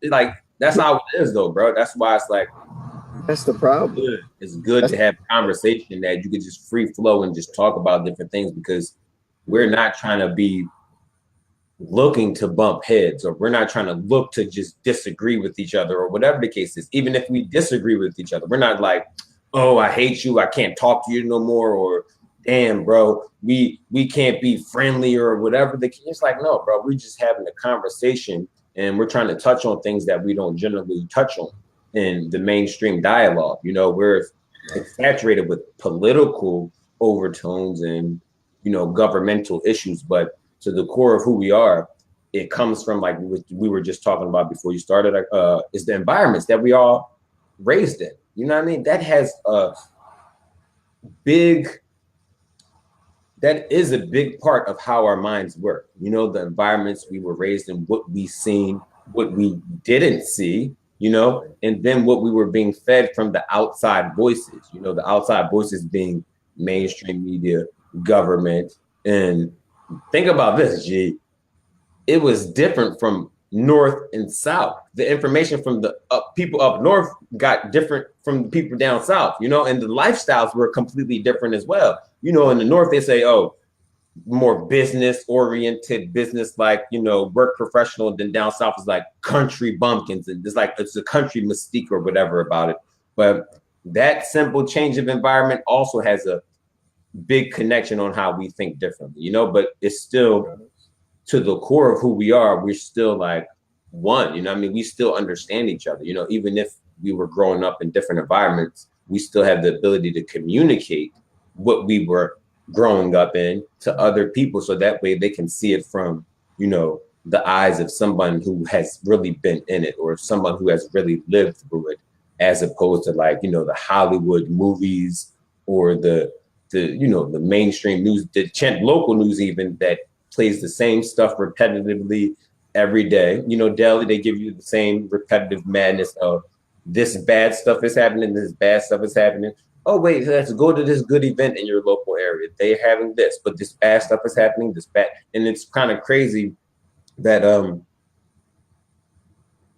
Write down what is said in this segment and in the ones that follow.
like that's how it is though, bro. That's why it's like That's the problem. it's good to have a conversation that you can just free flow and just talk about different things because we're not trying to be looking to bump heads or we're not trying to look to just disagree with each other or whatever the case is. Even if we disagree with each other, we're not like, oh, I hate you, I can't talk to you no more, or damn, bro, we can't be friendly or whatever the case. It's like, no, bro, we're just having a conversation and we're trying to touch on things that we don't generally touch on in the mainstream dialogue. You know, we're saturated with political overtones and governmental issues, but to the core of who we are, it comes from like we were just talking about before you started. Is the environments that we all raised in. You know what I mean? That has a big. That is a big part of how our minds work. You know, the environments we were raised in, what we seen, what we didn't see. You know, and then what we were being fed from the outside voices. You know, the outside voices being mainstream media, government, and think about this, G. It was different from north and south. The information from the people up north got different from the people down south, and the lifestyles were completely different as well. You know, in the north, they say, oh, more business oriented, business like, work professional. Then down south is like country bumpkins. And it's a country mystique or whatever about it. But that simple change of environment also has a big connection on how we think differently, but it's still to the core of who we are. We're still like one, I mean, we still understand each other, even if we were growing up in different environments, we still have the ability to communicate what we were growing up in to other people. So that way they can see it from, the eyes of someone who has really been in it or someone who has really lived through it, as opposed to like, the Hollywood movies or the mainstream news, the local news even that plays the same stuff repetitively every day. Daily they give you the same repetitive madness of this bad stuff is happening, this bad stuff is happening. Oh wait, let's go to this good event in your local area. They're having this, but this bad stuff is happening, this bad, and it's kind of crazy that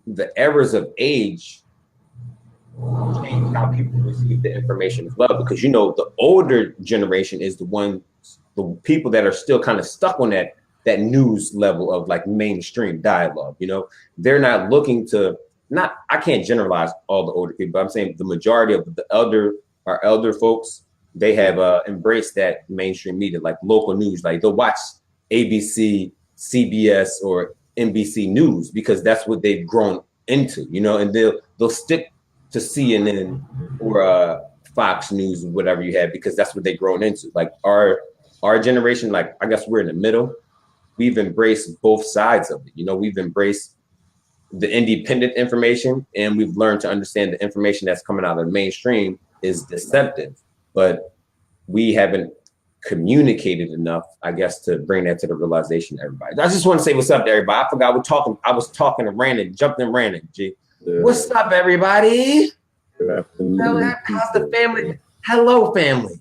the eras of age change how people receive the information as well, because the older generation is the people that are still kind of stuck on that news level of like mainstream dialogue. They're not looking to, I can't generalize all the older people, but I'm saying the majority of our elder folks, they have embraced that mainstream media, like local news. Like they'll watch ABC, CBS, or NBC News because that's what they've grown into, and they'll stick to CNN or Fox News, whatever you have, because that's what they've grown into. Like our generation, like I guess we're in the middle. We've embraced both sides of it. We've embraced the independent information, and we've learned to understand the information that's coming out of the mainstream is deceptive, but we haven't communicated enough, I guess, to bring that to the realization to everybody. I just want to say what's up to everybody. I forgot I was talking to Brandon, jumped in Brandon, G. Yeah. What's up, everybody? Good afternoon. How's the family? Hello, family.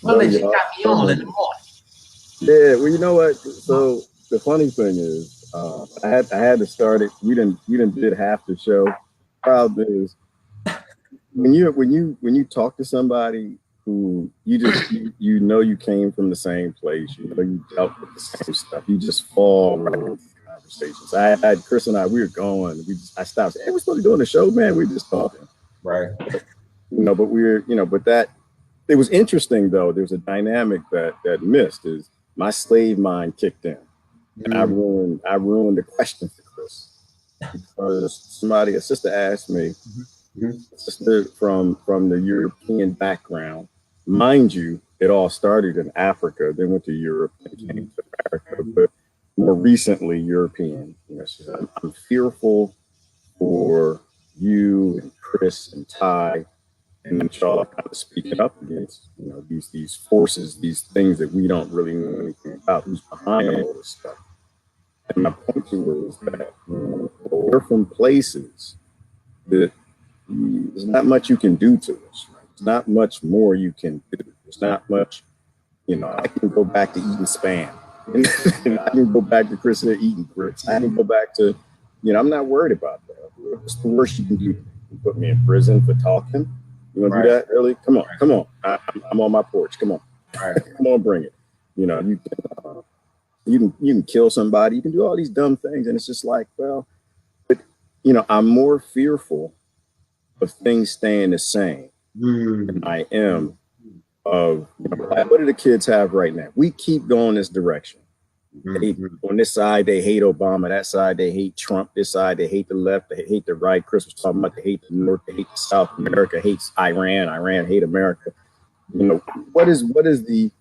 Well, you got me on in the morning. Yeah, well, you know what? So the funny thing is, I had to start it. You did half the show. Problem is, when you talk to somebody who you came from the same place, you dealt with the same stuff, you just fall right into conversations. I had Chris and we were going. I stopped. Hey, we're supposed to be doing the show, man. We're just talking, right? But that it was interesting though. There's a dynamic that missed is my slave mind kicked in, and I ruined the question for Chris because a sister asked me. Sister from the European background. Mind you, it all started in Africa, then went to Europe and came to America, but more recently European. She said, I'm fearful for you and Chris and Ty and y'all kind of speaking up against, these forces, these things that we don't really know anything about, who's behind all this stuff. And my point to her is that we're from places that there's not much you can do to us. Right? There's not much more you can do. There's not much, I can go back to eating Spam. And I can go back to Chris eating grits. I can go back to, I'm not worried about that. What's the worst you can do? You put me in prison for talking? You want to do that early? Come on. I'm on my porch. Come on. Come on, bring it. You can kill somebody. You can do all these dumb things. And it's just like, well, but, I'm more fearful of things staying the same than I am of, what do the kids have right now? We keep going this direction. On this side, they hate Obama. That side, they hate Trump. This side, they hate the left. They hate the right. Chris was talking about they hate the North. They hate the South. America hates Iran. Iran hate America. What is the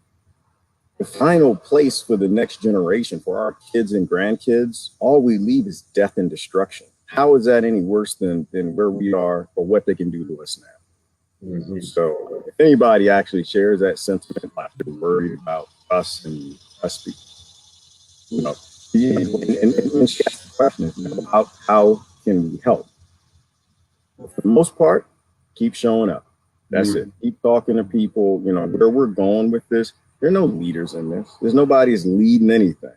final place for the next generation, for our kids and grandkids? All we leave is death and destruction. How is that any worse than where we are or what they can do to us now? So if anybody actually shares that sentiment, not worried about us and us people. And she asked the question about how can we help? For the most part, keep showing up. That's it. Keep talking to people. Where we're going with this, there are no leaders in this. There's nobody is leading anything.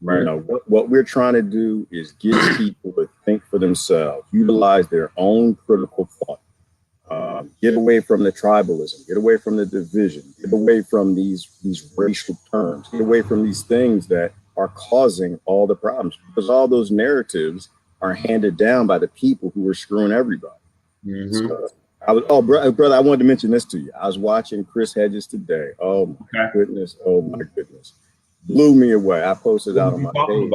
Right. What we're trying to do is get people to think for themselves, utilize their own critical thought. Get away from the tribalism, get away from the division, get away from these racial terms, get away from these things that are causing all the problems, because all those narratives are handed down by the people who are screwing everybody. So, brother, I wanted to mention this to you. I was watching Chris Hedges today. Oh my goodness. Blew me away. I posted out on my page.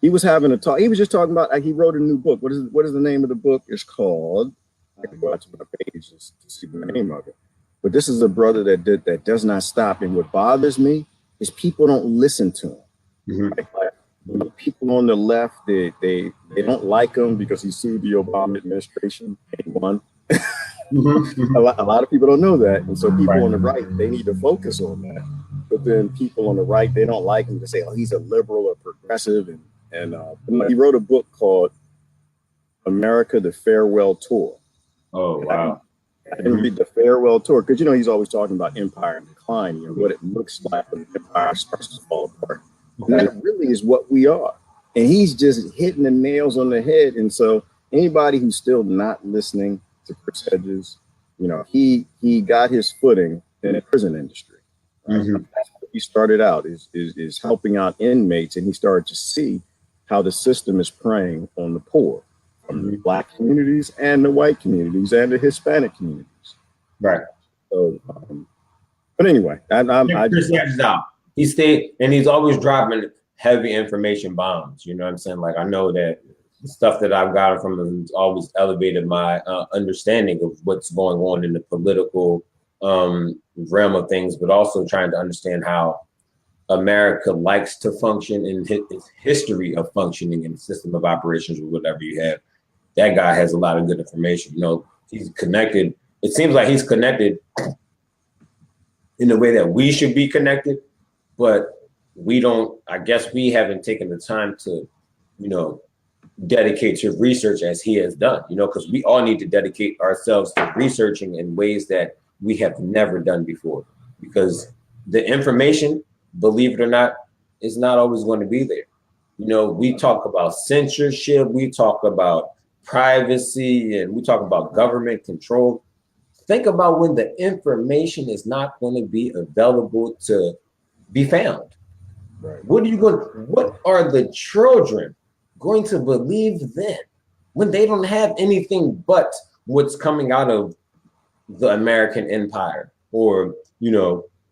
He was having a talk. He was just talking about, like, he wrote a new book. What is the name of the book? It's called, I can go out to my page to see the name of it. But this is a brother that does not stop. And what bothers me is people don't listen to him. People on the left, they don't like him because he sued the Obama administration and he won. A lot of people don't know that. And so people on the right, they need to focus on that. But then people on the right, they don't like him to say, oh, he's a liberal or progressive. And he wrote a book called America, the Farewell Tour. Oh, wow. I didn't read the farewell tour because, he's always talking about empire and decline, what it looks like when empire starts to fall apart. That really is what we are. And he's just hitting the nails on the head. And so anybody who's still not listening to Chris Hedges, he got his footing in the prison industry. That's what he started out is helping out inmates. And he started to see how the system is preying on the poor, from the Black communities and the white communities and the Hispanic communities. Right. So, but anyway, he stayed, and he's always dropping heavy information bombs. You know what I'm saying? Like, I know that the stuff that I've gotten from him has always elevated my understanding of what's going on in the political realm of things, but also trying to understand how America likes to function in its history of functioning in the system of operations or whatever you have. That guy has a lot of good information. He's connected. It seems like he's connected in the way that we should be connected, but I guess we haven't taken the time to, dedicate to research as he has done, because we all need to dedicate ourselves to researching in ways that we have never done before, because the information, believe it or not, is not always going to be there. We talk about censorship, we talk about privacy, and we talk about government control. Think about when the information is not going to be available to be found. Right. What are the children going to believe then, when they don't have anything but what's coming out of the American empire, or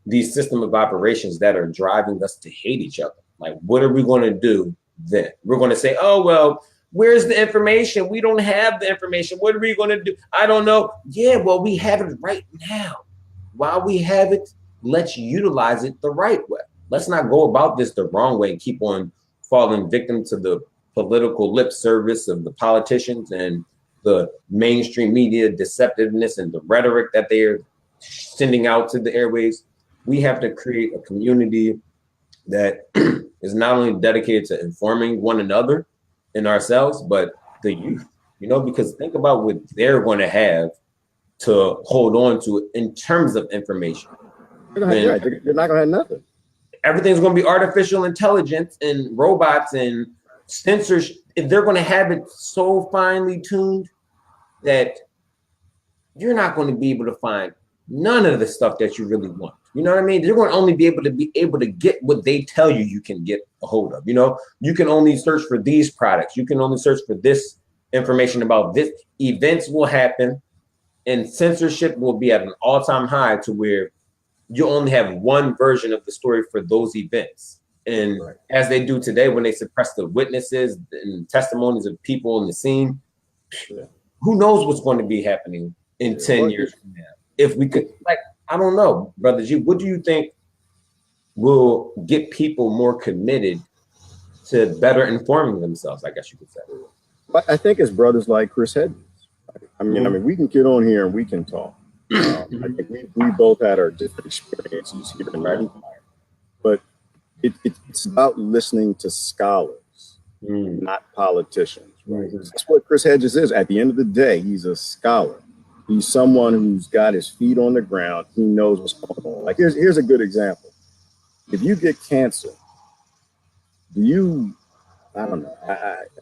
these system of operations that are driving us to hate each other? Like, what are we going to do then? We're going to say, oh, well, where's the information? We don't have the information. What are we going to do? I don't know. Yeah, well, we have it right now. While we have it, let's utilize it the right way. Let's not go about this the wrong way and keep on falling victim to the political lip service of the politicians and the mainstream media deceptiveness and the rhetoric that they're sending out to the airwaves. We have to create a community that is not only dedicated to informing one another and ourselves, but the youth, because think about what they're going to have to hold on to in terms of information. They're not going to have nothing. Everything's going to be artificial intelligence and robots and censorship, if they're going to have it so finely tuned that you're not going to be able to find none of the stuff that you really want. You know what I mean? You're going to only be able to get what they tell you you can get a hold of. You know, you can only search for these products. You can only search for this information about this. Events will happen, and censorship will be at an all-time high to where you only have one version of the story for those events. And as they do today, when they suppress the witnesses and testimonies of people in the scene, who knows what's going to be happening in 10 years from now? If we could, like, I don't know, Brother G, what do you think will get people more committed to better informing themselves, I guess you could say? I think it's brothers like Chris Hedges. I mean, we can get on here and we can talk. I think we both had our different experiences here in Empire, but it's about listening to scholars, not politicians. Right? That's what Chris Hedges is. At the end of the day, he's a scholar. He's someone who's got his feet on the ground. He knows what's going on. Like here's a good example. If you get cancer, I don't know.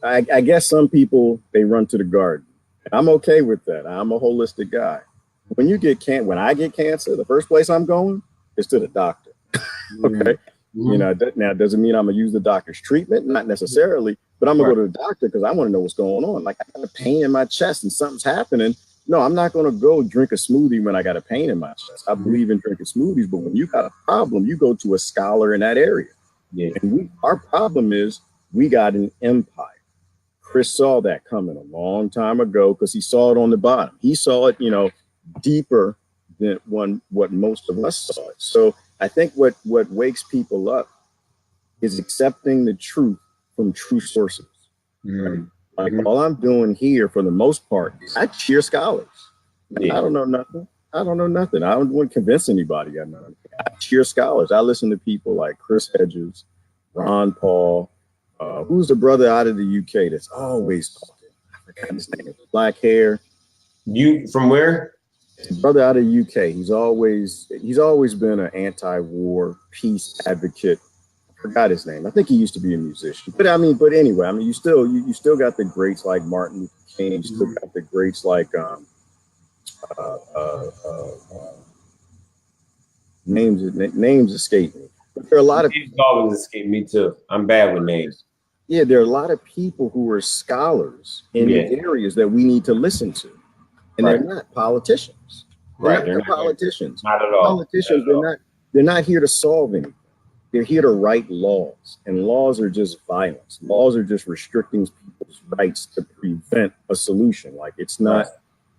I guess some people, they run to the garden. I'm okay with that. I'm a holistic guy. When I get cancer, the first place I'm going is to the doctor. Okay. You know, now doesn't mean I'm gonna use the doctor's treatment, not necessarily, but I'm gonna go to the doctor because I want to know what's going on. Like I got a pain in my chest and something's happening. No, I'm not gonna go drink a smoothie when I got a pain in my chest. I believe in drinking smoothies, but when you got a problem, you go to a scholar in that area. Yeah. And our problem is we got an empire. Chris saw that coming a long time ago because he saw it on the bottom. He saw it, deeper than what most of us saw it. So I think what wakes people up is accepting the truth from true sources. Right? Like all I'm doing here, for the most part, I cheer scholars. Yeah. I don't know nothing. I don't want to convince anybody I know. I cheer scholars. I listen to people like Chris Hedges, Ron Paul. Who's the brother out of the UK that's always talking? I forgot his name. Black hair. You from where? Brother out of UK. He's always been an anti-war peace advocate. I forgot his name. I think he used to be a musician. But anyway, you still got the greats like Martin Luther King. You still got the greats like names escape me. But there are a lot of names always escape me too. I'm bad with names. Yeah, there are a lot of people who are scholars in the areas that we need to listen to. And they're not politicians. They're not politicians. Not at all. Politicians, they're not here to solve anything. They're here to write laws. And laws are just violence. Laws are just restricting people's rights to prevent a solution. Like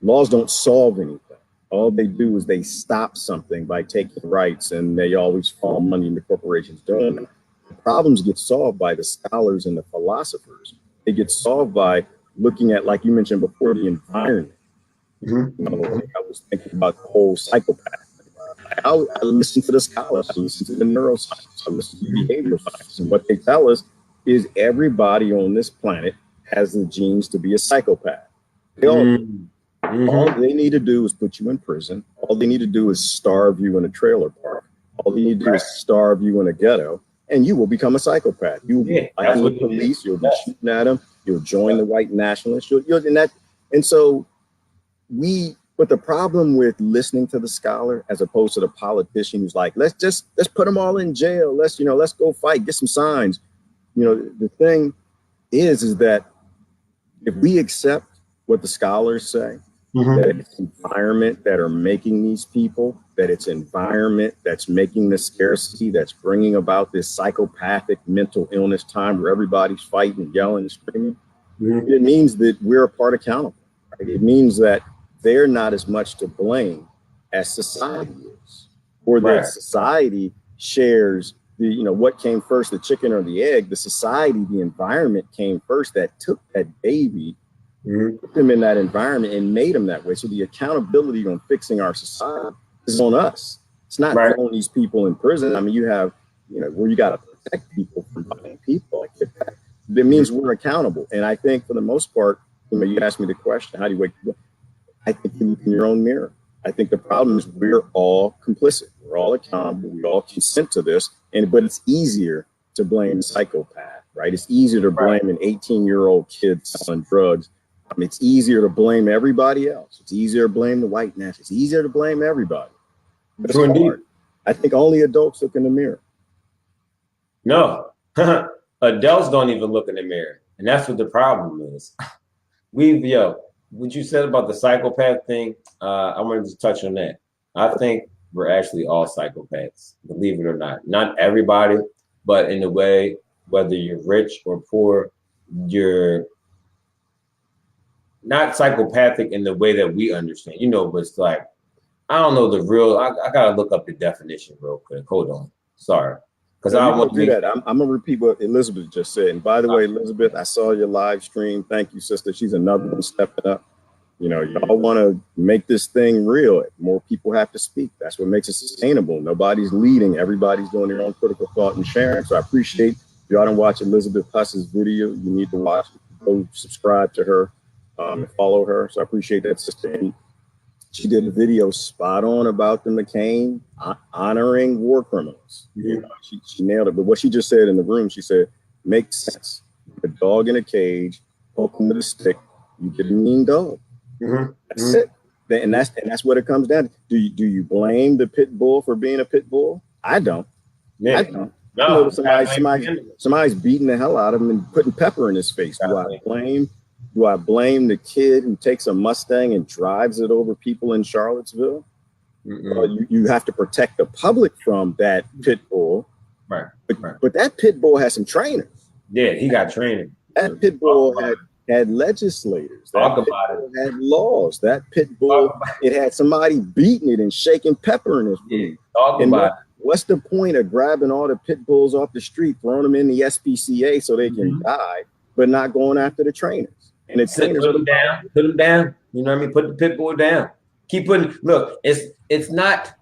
laws don't solve anything. All they do is they stop something by taking rights, and they always fall money into corporations doing that. The problems get solved by the scholars and the philosophers. They get solved by looking at, like you mentioned before, the environment. I was thinking about the whole psychopath. I listen to the scholars, I listen to the neuroscience, I listen to behavioral science, and what they tell us is everybody on this planet has the genes to be a psychopath. They all all they need to do is put you in prison. All they need to do is starve you in a trailer park. All they need to do is starve you in a ghetto, and you will become a psychopath. You will be fighting the police. You'll be shooting at them. You'll join the white nationalists. But the problem with listening to the scholar as opposed to the politician who's like, let's put them all in jail. Let's go fight, get some signs. The thing is that if we accept what the scholars say, that it's environment that are making these people, that it's environment that's making the scarcity, that's bringing about this psychopathic mental illness time where everybody's fighting, yelling, and screaming, it means that we're a part accountable. Right? It means that they're not as much to blame as society is, or that society shares what came first, the chicken or the egg. The society, the environment came first that took that baby, put them in that environment and made them that way. So the accountability on fixing our society is on us. It's not throwing these people in prison. I mean, you have, where you got to protect people from buying people. That means we're accountable. And I think for the most part, you asked me the question, how do you wake up? I think you look in your own mirror. I think the problem is we're all complicit. We're all accountable. We all consent to this. But it's easier to blame the psychopath right? It's easier to blame an 18-year-old kid selling drugs. It's easier to blame everybody else. It's easier to blame the white nationalists. It's easier to blame everybody. But it's hard. I think only adults look in the mirror. No, adults don't even look in the mirror. And that's what the problem is. What you said about the psychopath thing, I wanted to touch on that. I think we're actually all psychopaths, believe it or not. Not everybody, but in a way, whether you're rich or poor, you're not psychopathic in the way that we understand. But it's like, I don't know the real, I got to look up the definition real quick. Hold on. Sorry. Because I want to do that. I'm going to repeat what Elizabeth just said. And by the way, Elizabeth, I saw your live stream. Thank you, sister. She's another one stepping up. Y'all want to make this thing real. More people have to speak. That's what makes it sustainable. Nobody's leading. Everybody's doing their own critical thought and sharing. So I appreciate if y'all don't watch Elizabeth Huss's video. You need to watch it. Go subscribe to her and follow her. So I appreciate that, sister. And she did a video spot on about the McCain honoring war criminals. She nailed it. But what she just said in the room, she said, makes sense. A dog in a cage, poke him with a stick, you get a mean dog. That's it. And that's what it comes down to. Do you blame the pit bull for being a pit bull? I don't. I don't. No, somebody's beating the hell out of him and putting pepper in his face. Do I blame the kid who takes a Mustang and drives it over people in Charlottesville? You have to protect the public from that pit bull. Right. But that pit bull has some trainers. Yeah, he got training. That pit bull had legislators. That pit bull had laws. That pit bull, it had somebody beating it and shaking pepper in his food. What's the point of grabbing all the pit bulls off the street, throwing them in the SPCA so they can die, but not going after the trainers? And it's put them down. You know what I mean? Put the pit bull down. Keep putting. Look, it's not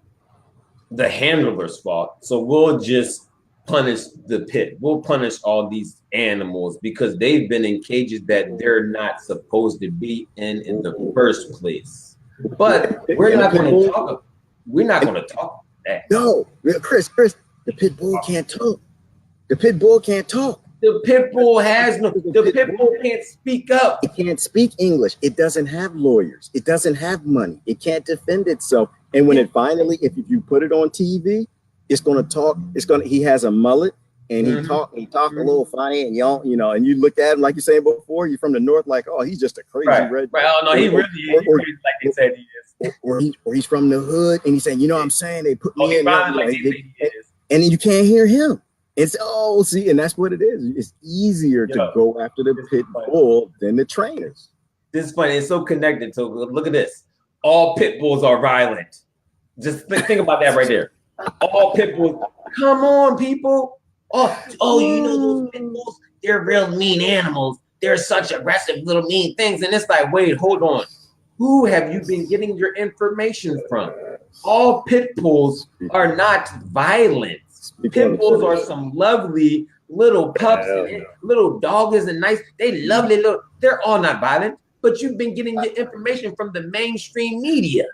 the handler's fault. So we'll just punish the pit. We'll punish all these animals because they've been in cages that they're not supposed to be in the first place. But we're not going to talk. We're not going to talk about that. No, Chris, the pit bull can't talk. The pit bull can't talk. The pit bull the pit bull can't speak up. It can't speak English. It doesn't have lawyers. It doesn't have money. It can't defend itself. And when it finally, if you put it on TV, it's going to talk. He has a mullet and he talk a little funny and and you look at him like you're saying before, you're from the North, like, oh, he's just a crazy red. Well, no, he really is. He's crazy like they said he is. Or he's from the hood and he's saying, what I'm saying? They put me in and then you can't hear him. It's and that's what it is. It's easier to go after the pit bull than the trainers. This is funny. It's so connected. So look at this. All pit bulls are violent. Just think about that right there. All pit bulls. Come on, people. Those pit bulls, they're real mean animals. They're such aggressive little mean things. And it's like, wait, hold on. Who have you been getting your information from? All pit bulls are not violent. Pit bulls are some lovely little pups, little doggies and nice. They lovely little. They're all not violent, but you've been getting your information from the mainstream media.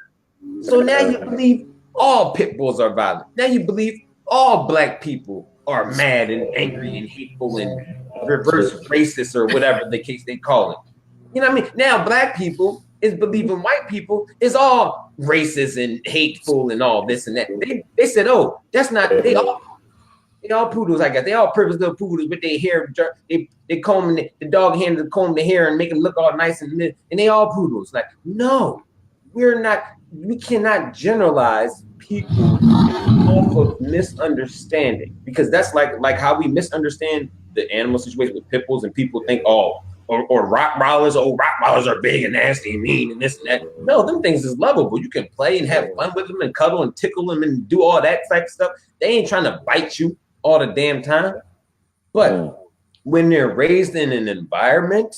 So now you believe all pit bulls are violent. Now you believe all black people are mad and angry and hateful and reverse racist or whatever the case they call it. You know what I mean? Now black people is believing white people is all racist and hateful and all this and that. They said, oh, that's not, they all poodles, I guess. They all privileged little poodles with their hair. They comb the dog hand to comb the hair and make them look all nice and they all poodles. Like, no, we cannot generalize people off of misunderstanding because that's like how we misunderstand the animal situation with pit bulls and people think, or Rottweilers, Rottweilers are big and nasty and mean and this and that. No, them things is lovable. You can play and have fun with them and cuddle and tickle them and do all that type of stuff. They ain't trying to bite you all the damn time. But when they're raised in an environment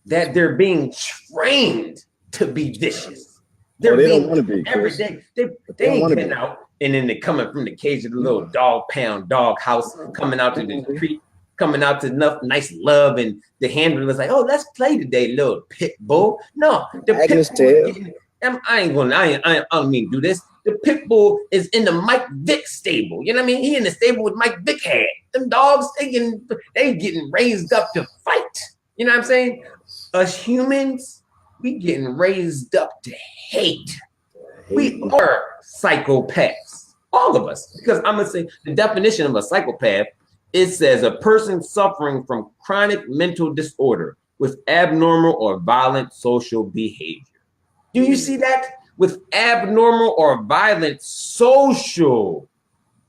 that they're being trained to be vicious, they don't want to be every day. They ain't getting out and then they're coming from the cage of the little dog house, coming out to the street, coming out to enough nice love, and the handler is like, oh, let's play today, little pit bull. No, the pit bull I don't mean to do this. the pit bull is in the Mike Vick stable. You know what I mean? He in the stable with Mike Vick had. Them dogs, they getting raised up to fight. You know what I'm saying? Us humans, we getting raised up to hate. We are psychopaths, all of us. Because I'm gonna say the definition of a psychopath, it says a person suffering from chronic mental disorder with abnormal or violent social behavior. Do you see that? With abnormal or violent social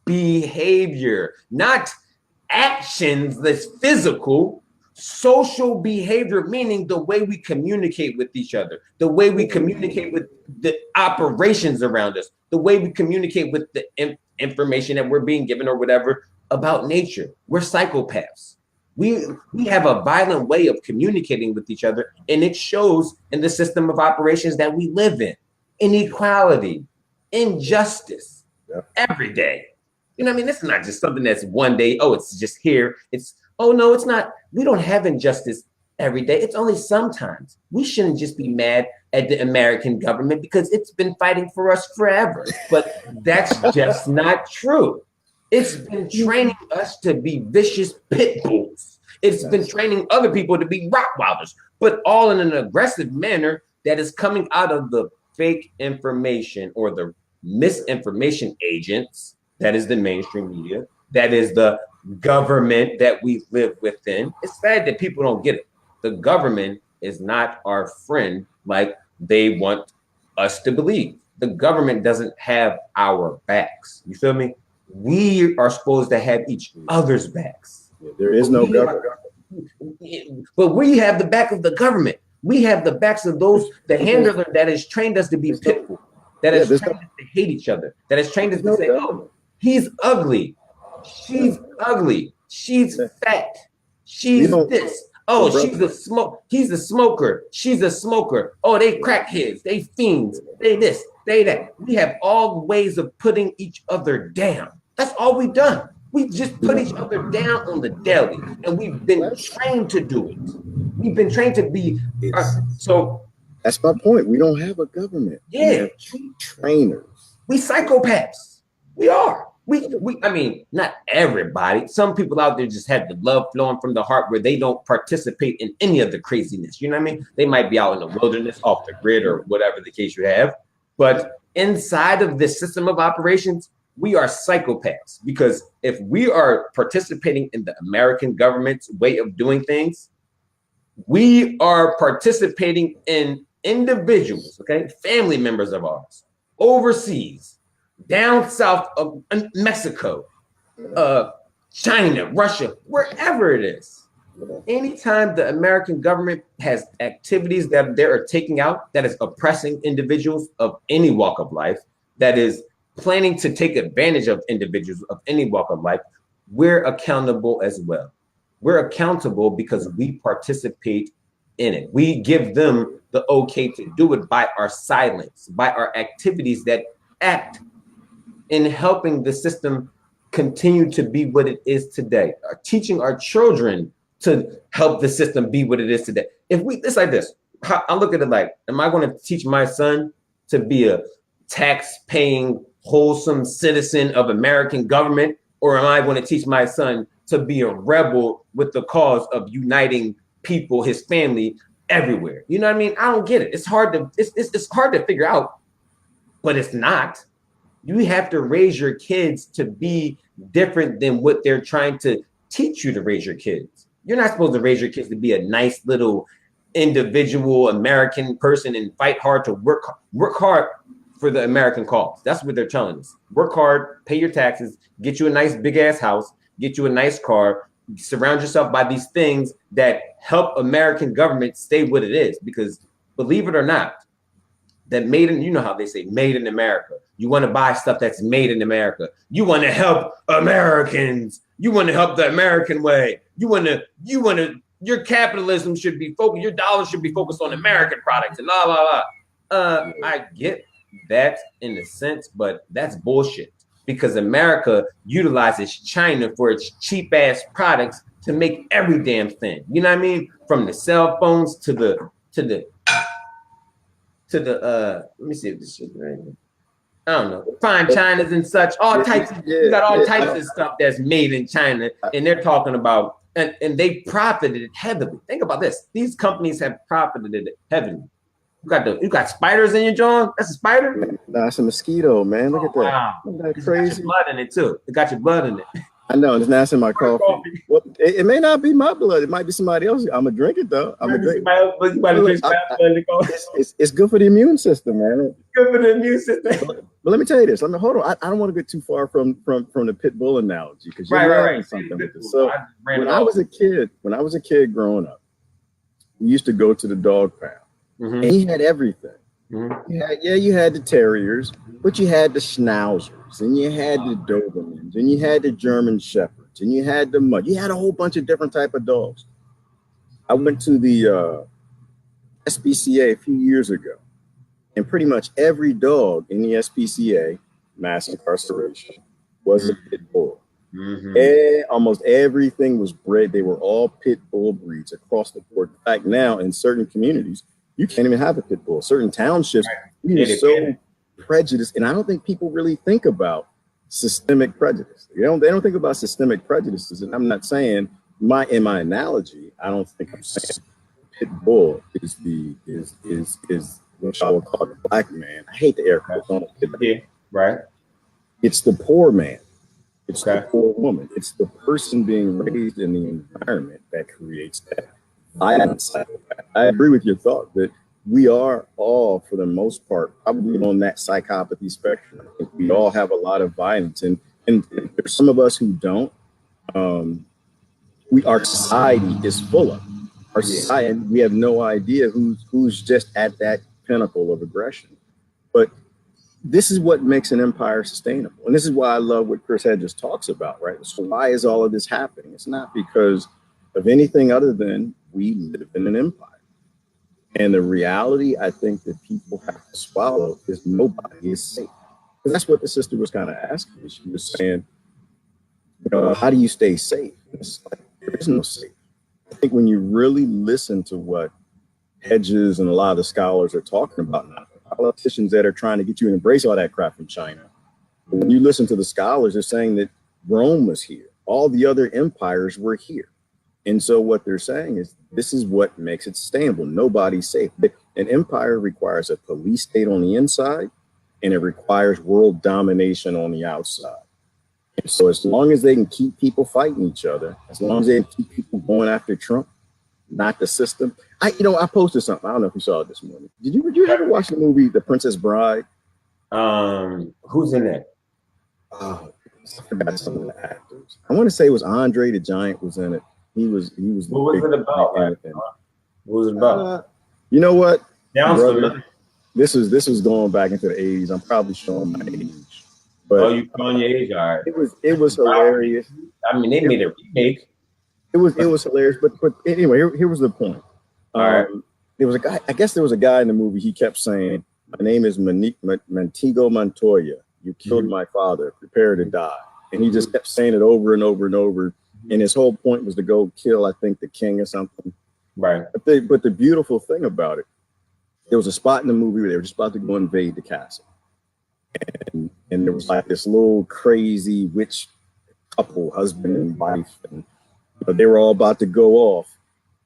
behavior, not actions that's physical, social behavior, meaning the way we communicate with each other, the way we communicate with the operations around us, the way we communicate with the information that we're being given or whatever about nature. We're psychopaths. We have a violent way of communicating with each other, and it shows in the system of operations that we live in. Inequality, injustice, every day. You know what I mean? It's not just something that's one day, oh, it's just here. It's, oh, no, it's not. We don't have injustice every day. It's only sometimes. We shouldn't just be mad at the American government because it's been fighting for us forever. But that's just not true. It's been training us to be vicious pit bulls. It's been training other people to be Rottweilers, but all in an aggressive manner that is coming out of the fake information or the misinformation agents. That is the mainstream media. That is the government that we live within. It's sad that people don't get it. The government is not our friend like they want us to believe. The government doesn't have our backs. You feel me? We are supposed to have each other's backs. There is no government. But we have the back of the government. We have the backs of those, the handler that has trained us to be pitful, that has trained us to hate each other, that has trained us to say, oh, he's ugly, she's ugly, she's fat, she's this. Oh, she's a smoke. He's a smoker. She's a smoker. Oh, they crackheads. They fiends. They this. They that. We have all ways of putting each other down. That's all we've done. We just put each other down on the daily, and we've been trained to do it. We've been trained to be. So that's my point. We don't have a government. Yeah, we have trainers. We psychopaths. We are. I mean, not everybody. Some people out there just have the love flowing from the heart where they don't participate in any of the craziness. You know what I mean? They might be out in the wilderness, off the grid, or whatever the case you have. But inside of this system of operations, we are psychopaths, because if we are participating in the American government's way of doing things, we are participating in individuals, okay, family members of ours, overseas, down south of Mexico, China, Russia, wherever it is. Anytime the American government has activities that they are taking out that is oppressing individuals of any walk of life, that is planning to take advantage of individuals of any walk of life, we're accountable as well. We're accountable because we participate in it. We give them the okay to do it by our silence, by our activities that act in helping the system continue to be what it is today, teaching our children to help the system be what it is today. If we, it's like this, I look at it like, am I going to teach my son to be a tax-paying, wholesome citizen of American government, or am I going to teach my son to be a rebel with the cause of uniting people, his family, everywhere? You know what I mean? I don't get it. It's hard to figure out, but it's not. You have to raise your kids to be different than what they're trying to teach you to raise your kids. You're not supposed to raise your kids to be a nice little individual American person and fight hard to work hard for the American cause. That's what they're telling us. Work hard, pay your taxes, get you a nice big ass house, get you a nice car, surround yourself by these things that help American government stay what it is. Because believe it or not, that made in, you know how they say made in America. You want to buy stuff that's made in America. You want to help Americans. You want to help the American way. You want to, your capitalism should be focused, your dollars should be focused on American products and blah, blah, blah. I get that in a sense, but that's bullshit, because America utilizes China for its cheap ass products to make every damn thing. You know what I mean? From the cell phones to the let me see if this shit right here. I don't know, fine Chinas and such, all types of, you got all types of stuff that's made in China, and they're talking about, and they profited heavily. Think about this. These companies have profited heavily. You got spiders in your jaw? That's a spider? That's a mosquito, man. Look at that. Wow. Isn't that It's crazy? got your blood in it too. It got your blood in it. I know, it's not in my coffee. Well, it may not be my blood. It might be somebody else. I'm gonna drink it though. I'm gonna drink it. It's good for the immune system, man. Good for the immune system. But let me tell you this. Hold on. I don't want to get too far from the pit bull analogy because you're right. Something with this. So when I was a kid growing up, we used to go to the dog pound, and he had everything. You had the terriers, but you had the schnauzers, and you had the Dobermans, and you had the German shepherds, and you had the mud. You had a whole bunch of different type of dogs. I went to the SPCA a few years ago, and pretty much every dog in the SPCA, mass incarceration, was a pit bull. And almost everything was bred. They were all pit bull breeds across the board. In fact, now in certain communities, you can't even have a pit bull. Certain townships, you're so prejudiced. And I don't think people really think about systemic prejudice. They don't think about systemic prejudices. And I'm not saying in my analogy, I don't think I'm saying pit bull is what I would call the black man. I hate the air quotes on it. Right. It's the poor man. It's the poor woman. It's the person being raised in the environment that creates that violence. I agree with your thought that we are all, for the most part, probably on that psychopathy spectrum. I think we all have a lot of violence, and there's some of us who don't. Our society is full of our society. We have no idea who's just at that pinnacle of aggression. But this is what makes an empire sustainable, and this is why I love what Chris Head just talks about. Right? So why is all of this happening? It's not because of anything other than we live in an empire. And the reality I think that people have to swallow is nobody is safe. And that's what the sister was kind of asking. She was saying, how do you stay safe? It's like, there is no safe. I think when you really listen to what Hedges and a lot of the scholars are talking about now, politicians that are trying to get you to embrace all that crap from China, when you listen to the scholars, they're saying that Rome was here. All the other empires were here. And so what they're saying is this is what makes it sustainable. Nobody's safe. An empire requires a police state on the inside, and it requires world domination on the outside. And so as long as they can keep people fighting each other, as long as they can keep people going after Trump, not the system. I posted something. I don't know if you saw it this morning. Did you ever watch the movie The Princess Bride? Who's in it? Oh, I forgot some of the actors. I want to say it was Andre the Giant was in it. He was. What was it about? What was it about? You know what? Brother, this was going back into the 80s. I'm probably showing my age. But you showing your age, all right. It was hilarious. I mean, they made a remake. It was hilarious. But anyway, here was the point. All right. There was a guy. I guess there was a guy in the movie. He kept saying, "My name is Montego Montoya. You killed my father. Prepare to die." And he just kept saying it over and over and over. And his whole point was to go kill, I think, the king or something. Right. But the beautiful thing about it, there was a spot in the movie where they were just about to go invade the castle. And there was like this little crazy witch couple, husband and wife. And they were all about to go off.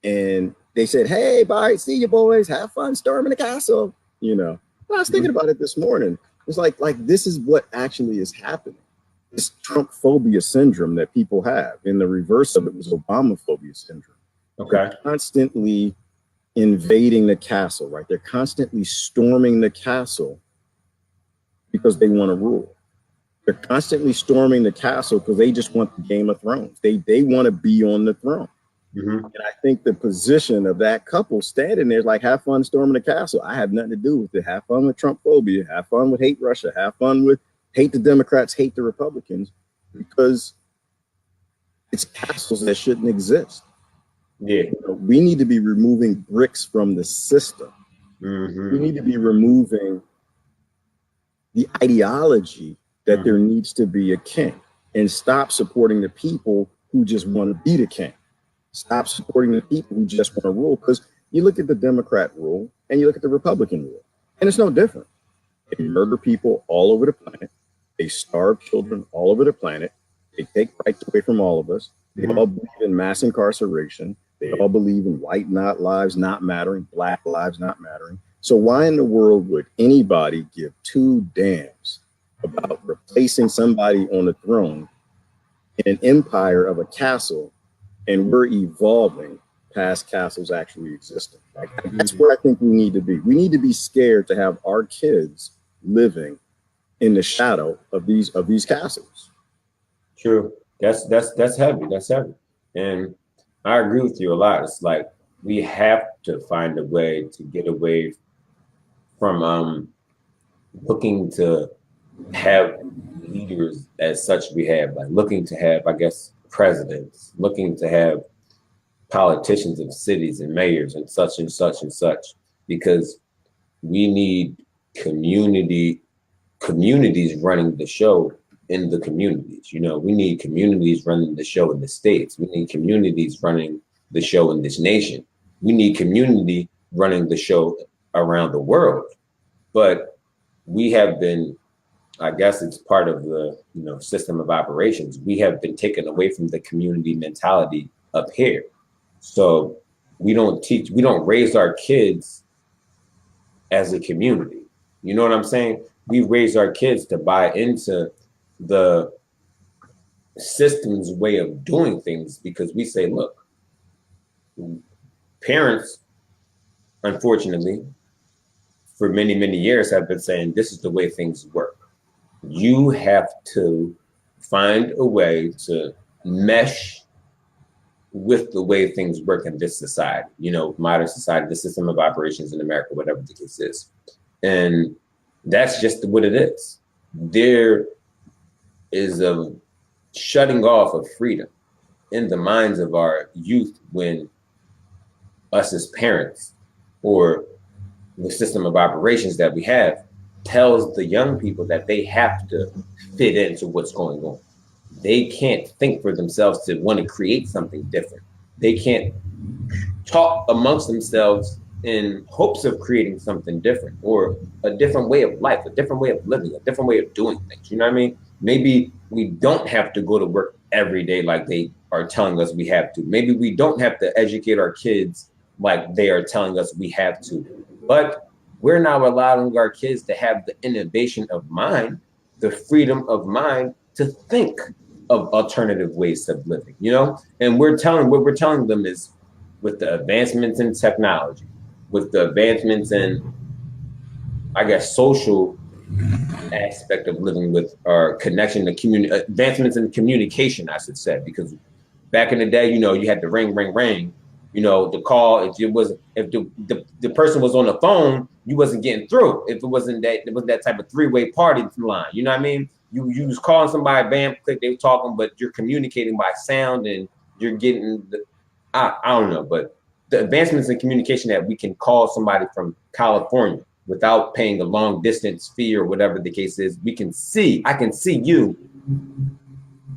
And they said, "Hey, bye. See you boys. Have fun storming the castle." I was thinking about it this morning. It's like this is what actually is happening. This Trump phobia syndrome that people have, and the reverse of it was Obama-phobia syndrome. Okay. They're constantly invading the castle, right? They're constantly storming the castle because they want to rule. They're constantly storming the castle because they just want the Game of Thrones. They want to be on the throne. And I think the position of that couple standing there is like, have fun storming the castle. I have nothing to do with it. Have fun with Trump phobia. Have fun with hate Russia. Have fun with hate the Democrats, hate the Republicans, because it's castles that shouldn't exist. Yeah. We need to be removing bricks from the system. We need to be removing the ideology that there needs to be a king, and stop supporting the people who just want to be the king. Stop supporting the people who just want to rule, because you look at the Democrat rule and you look at the Republican rule, and it's no different. They murder people all over the planet. They starve children all over the planet. They take rights away from all of us. They all believe in mass incarceration. They all believe in white not lives not mattering, black lives not mattering. So why in the world would anybody give two damns about replacing somebody on the throne in an empire of a castle, and we're evolving past castles actually existing? Like, that's where I think we need to be. We need to be scared to have our kids living in the shadow of these castles. True. That's heavy. That's heavy. And I agree with you a lot. It's like we have to find a way to get away from looking to have leaders as such we have, like looking to have, I guess, presidents, looking to have politicians of cities and mayors and such and such and such, because we need communities running the show in the communities. You know, we need communities running the show in the states. We need communities running the show in this nation. We need community running the show around the world. But we have been, I guess it's part of the, you know, system of operations. We have been taken away from the community mentality up here. So we don't raise our kids as a community. You know what I'm saying? We raise our kids to buy into the system's way of doing things, because we say, look, parents, unfortunately, for many, many years have been saying, this is the way things work. You have to find a way to mesh with the way things work in this society, you know, modern society, the system of operations in America, whatever the case is. And that's just what it is. There is a shutting off of freedom in the minds of our youth when us as parents, or the system of operations that we have, tells the young people that they have to fit into what's going on. They can't think for themselves to want to create something different. They can't talk amongst themselves in hopes of creating something different, or a different way of life, a different way of living, a different way of doing things. You know what I mean? Maybe we don't have to go to work every day like they are telling us we have to. Maybe we don't have to educate our kids like they are telling us we have to. But we're now allowing our kids to have the innovation of mind, the freedom of mind to think of alternative ways of living, you know? And what we're telling them is, with the advancements in technology, with the advancements in, I guess, social aspect of living, with our connection to community, advancements in communication, I should say, because back in the day, you know, you had to ring, you know, the call. If the person was on the phone, you wasn't getting through. If it wasn't that type of three-way party line, you know what I mean? You was calling somebody, bam, click, they were talking, but you're communicating by sound, and you're getting I don't know, but the advancements in communication that we can call somebody from California without paying a long distance fee or whatever the case is. I can see you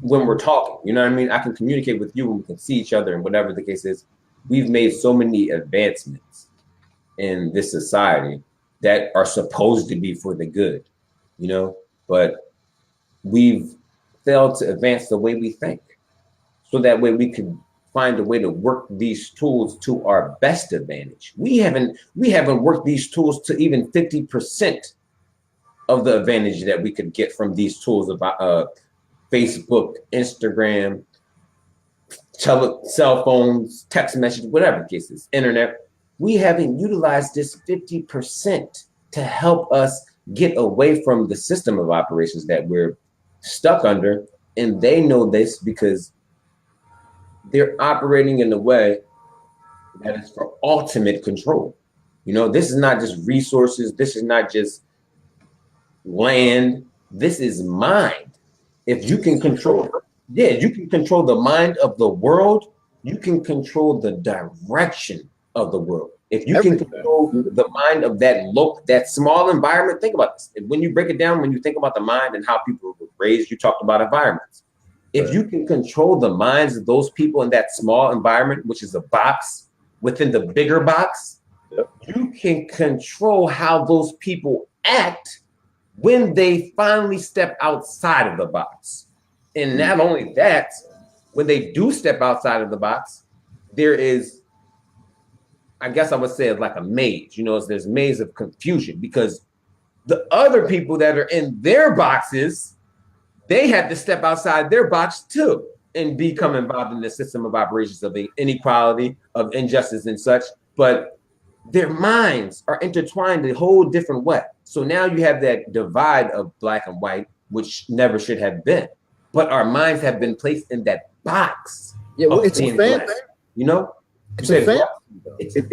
when we're talking, you know what I mean? I can communicate with you when we can see each other, and whatever the case is. We've made so many advancements in this society that are supposed to be for the good, you know, but we've failed to advance the way we think. So that way we can find a way to work these tools to our best advantage. We haven't worked these tools to even 50% of the advantage that we could get from these tools about Facebook, Instagram, cell phones, text messages, whatever the case is, internet. We haven't utilized this 50% to help us get away from the system of operations that we're stuck under. And they know this because they're operating in a way that is for ultimate control. You know, this is not just resources. This is not just land. This is mind. If you can control it, you can control the mind of the world. You can control the direction of the world. If you can control the mind of that small environment, think about this. When you break it down, when you think about the mind and how people were raised, you talked about environments. If you can control the minds of those people in that small environment, which is a box within the bigger box, you can control how those people act when they finally step outside of the box. And not only that, when they do step outside of the box, there is, I guess I would say, it's like a maze. You know, there's a maze of confusion because the other people that are in their boxes, they had to step outside their box too and become involved in the system of operations of inequality, of injustice and such. But their minds are intertwined a whole different way. So now you have that divide of black and white, which never should have been. But our minds have been placed in that box. Yeah, well, it's a fantasy. You know? It's a fantasy. It's a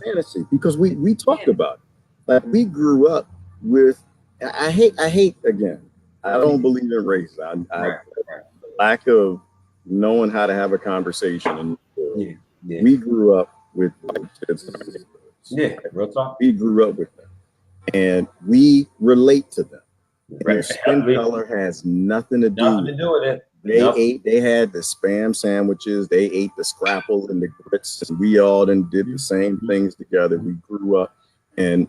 fantasy because we talked about it. Like we grew up with, I hate again, I don't believe in race. The lack of knowing how to have a conversation. And we grew up with white kids. Real talk. We grew up with them, and we relate to them. Their skin color has nothing to do with it. They had the spam sandwiches. They ate the scrapple and the grits. And we all then did the same things together. We grew up, and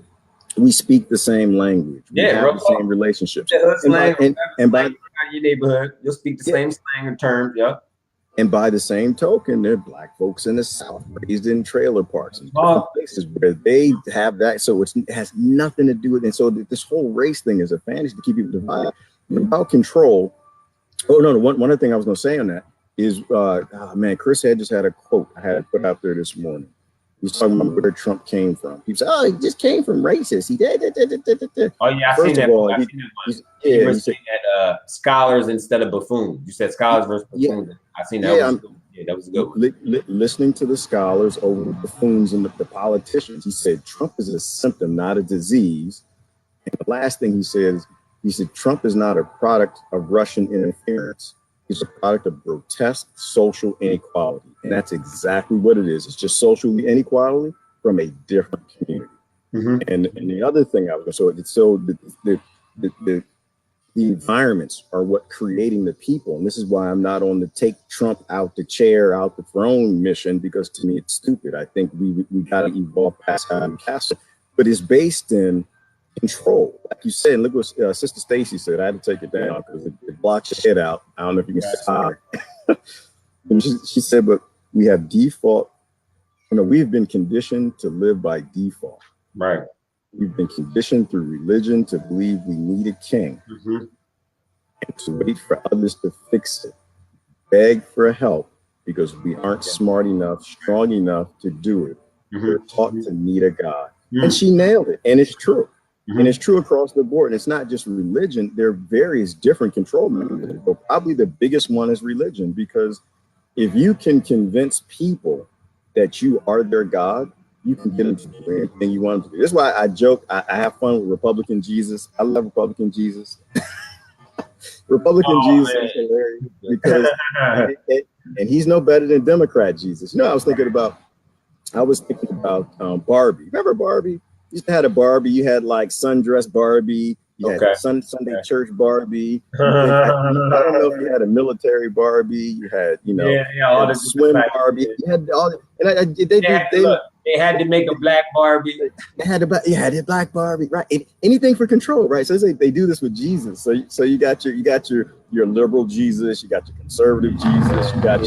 we speak the same language. We have the same relationships. And by your neighborhood, you'll speak the same slang and terms. Yeah. And by the same token, there are black folks in the South raised in trailer parks and places where they have that. So it has nothing to do with it. And so this whole race thing is a fantasy to keep people divided. About control. Oh, no, one other thing I was going to say on that is, Chris just had a quote I had put out there this morning. He's talking about where Trump came from. He said, he just came from racists. He did. Oh, yeah, I've seen that one. You were saying that scholars instead of buffoons. You said scholars versus buffoons. I've seen that. That was a good one. Listening to the scholars over the buffoons and the politicians, he said Trump is a symptom, not a disease. And the last thing he said Trump is not a product of Russian interference. He's a product of grotesque social inequality. And that's exactly what it is. It's just social inequality from a different community. And the other thing I was going to say, so the environments are what creating the people. And this is why I'm not on the take Trump out the chair, out the throne mission, because to me, it's stupid. I think we got to evolve past how I'm castle, but it's based in control. Like you said, look what Sister Stacy said. I had to take it down because it blocks your head out. I don't know if you can stop. And she said, but we have default. We've been conditioned to live by default. Right. We've been conditioned through religion to believe we need a king and to wait for others to fix it, beg for help because we aren't smart enough, strong enough to do it. We're taught to need a God. And she nailed it. And it's true. And it's true across the board. And it's not just religion. There are various different control mechanisms. But probably the biggest one is religion, because if you can convince people that you are their God, you can get them to do anything you want them to do. That's why I joke. I have fun with Republican Jesus. I love Republican Jesus. Jesus is hilarious because, and he's no better than Democrat Jesus. I was thinking about Barbie. Remember Barbie? You used to have a Barbie. You had like sundress Barbie. You had Sunday church Barbie. I don't know if you had a military Barbie. You had, all the swim Barbie. You had all the, and they had to make a black Barbie. You had a black Barbie, right? Anything for control, right? So they do this with Jesus. So you got your liberal Jesus, you got your conservative Jesus, you got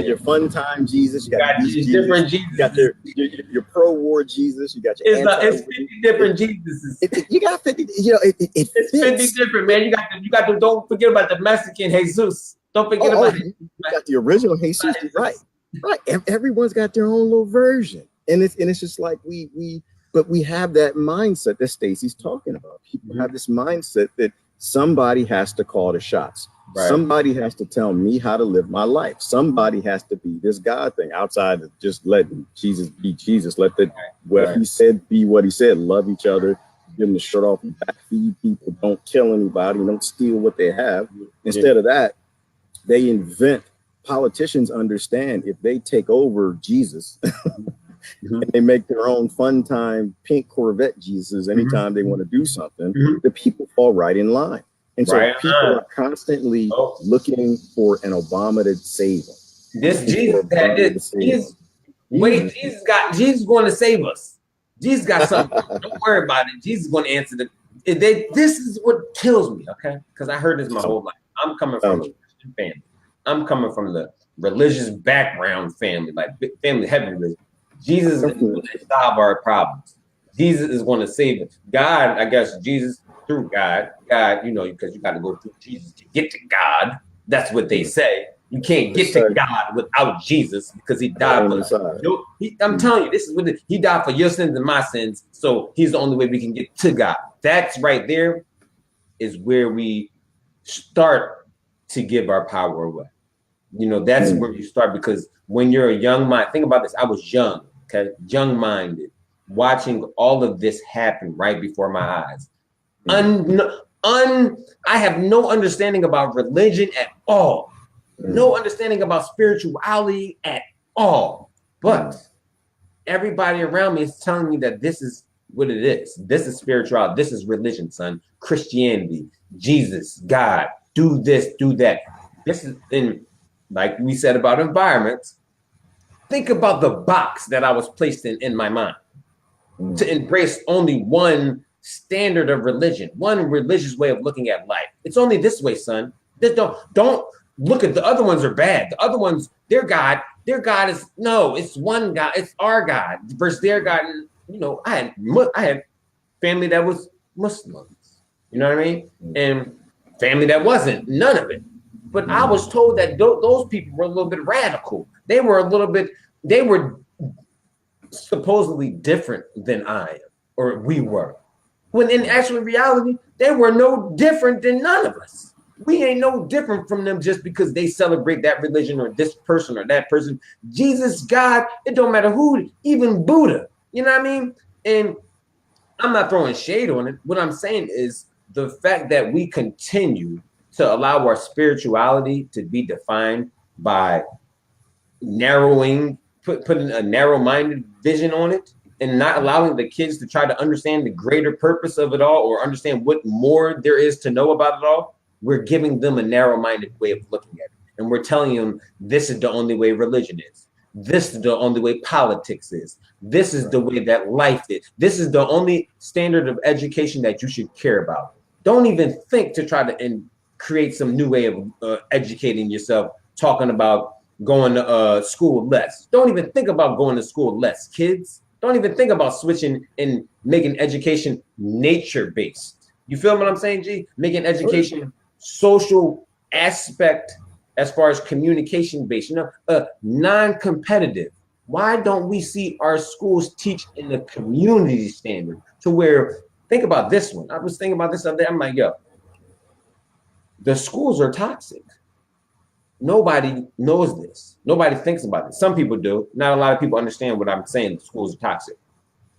your fun time Jesus, you got different Jesus. You got your pro-war Jesus, you got your it's 50 different Jesuses. You got 50, it's 50 different, man. You got to don't forget about the Mexican Jesus. Don't forget about it. You got the original Jesus, right. Everyone's got their own little version. And it's just like we have that mindset that Stacey's talking about. People have this mindset that somebody has to call the shots. Right. Somebody has to tell me how to live my life. Somebody has to be this God thing outside of just letting Jesus be Jesus. Let what he said be what he said. Love each other. Give them the shirt off and back. Feed people. Don't kill anybody. Don't steal what they have. Instead of that, they invent. Politicians understand if they take over Jesus and they make their own fun time pink Corvette Jesus anytime they want to do something, the people fall right in line. And so people are constantly looking for an Obama to save them. This Jesus Jesus going to save us. Jesus got something. Don't worry about it. Jesus is going to answer This is what kills me, okay? Because I heard this my whole life. I'm coming from a Christian family. I'm coming from the religious background family, like family heavy religion. Jesus is going to solve our problems. Jesus is going to save us. God, I guess Jesus through God, you know, because you got to go through Jesus to get to God. That's what they say. You can't get to God without Jesus because he died for I'm telling you, this is what he died for your sins and my sins. So he's the only way we can get to God. That's right there is where we start to give our power away. You know, that's where you start, because when you're a young mind, think about this. I was young, okay, young minded, watching all of this happen right before my eyes. I have no understanding about religion at all. No understanding about spirituality at all. But everybody around me is telling me that this is what it is. This is spirituality. This is religion, son. Christianity, Jesus, God, do this, do that. This is, in, like we said about environments, think about the box that I was placed in my mind to embrace only one standard of religion, one religious way of looking at life. It's only this way, son. Don't look at the other ones are bad. The other ones, their God is no, it's one God. It's our God versus their God. And, you know, I had family that was Muslims, you know what I mean? And family that wasn't, none of it. But I was told that those people were a little bit radical. They were supposedly different than I am, or we were. When in actual reality, they were no different than none of us. We ain't no different from them just because they celebrate that religion or this person or that person. Jesus, God, it don't matter who, even Buddha, you know what I mean? And I'm not throwing shade on it. What I'm saying is the fact that we continue to allow our spirituality to be defined by putting a narrow-minded vision on it, and not allowing the kids to try to understand the greater purpose of it all or understand what more there is to know about it all. We're giving them a narrow-minded way of looking at it. And we're telling them this is the only way religion is. This is the only way politics is. This is the way that life is. This is the only standard of education that you should care about. Don't even think to try to create some new way of educating yourself, talking about going to school less. Don't even think about going to school less, kids. Don't even think about switching and making education nature-based. You feel what I'm saying, G? Making education social aspect as far as communication-based, you know, non-competitive. Why don't we see our schools teach in the community standard to where, think about this one. I was thinking about this other day. I'm like, yo, the schools are toxic. Nobody knows this. Nobody thinks about it. Some people do. Not a lot of people understand what I'm saying. The schools are toxic.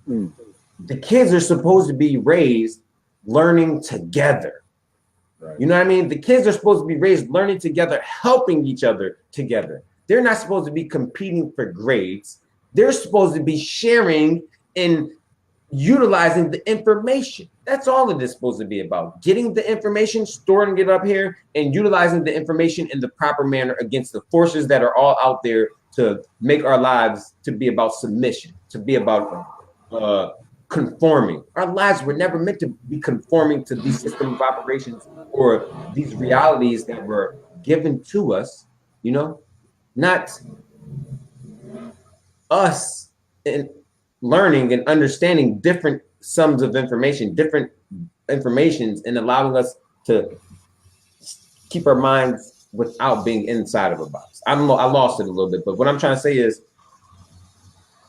The kids are supposed to be raised learning together. Right. You know what I mean? The kids are supposed to be raised learning together, helping each other together. They're not supposed to be competing for grades. They're supposed to be sharing and utilizing the information. That's all it is supposed to be about. Getting the information, storing it up here, and utilizing the information in the proper manner against the forces that are all out there to make our lives to be about submission, to be about conforming. Our lives were never meant to be conforming to these system of operations or these realities that were given to us, you know, not us in learning and understanding different sums of information, different informations, and allowing us to keep our minds without being inside of a box. I lost it a little bit, but what I'm trying to say is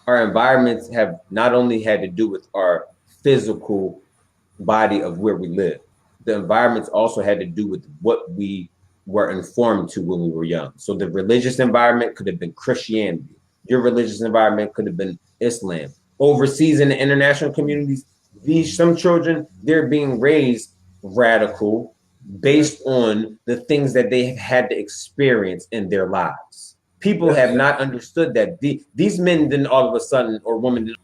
our environments have not only had to do with our physical body of where we live, the environments also had to do with what we were informed to when we were young. So the religious environment could have been Christianity. Your religious environment could have been Islam. Overseas in the international communities, some children, they're being raised radical based on the things that they have had to experience in their lives. People have not understood that these men didn't all of a sudden, or women didn't.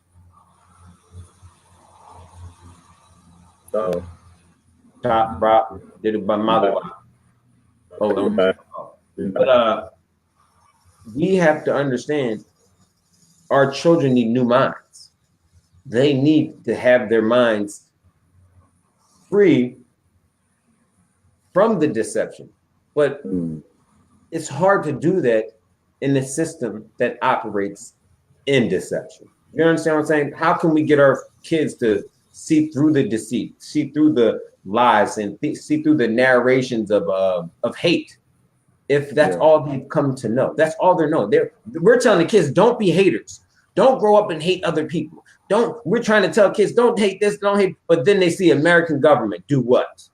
Top rock did it by mother. But we have to understand our children need new minds. They need to have their minds free from the deception. But it's hard to do that in the system that operates in deception. You understand what I'm saying? How can we get our kids to see through the deceit, see through the lies, and see through the narrations of hate? If that's all they've come to know, that's all they're knowing. We're telling the kids, don't be haters. Don't grow up and hate other people. We're trying to tell kids, don't hate this, don't hate. But then they see American government do what?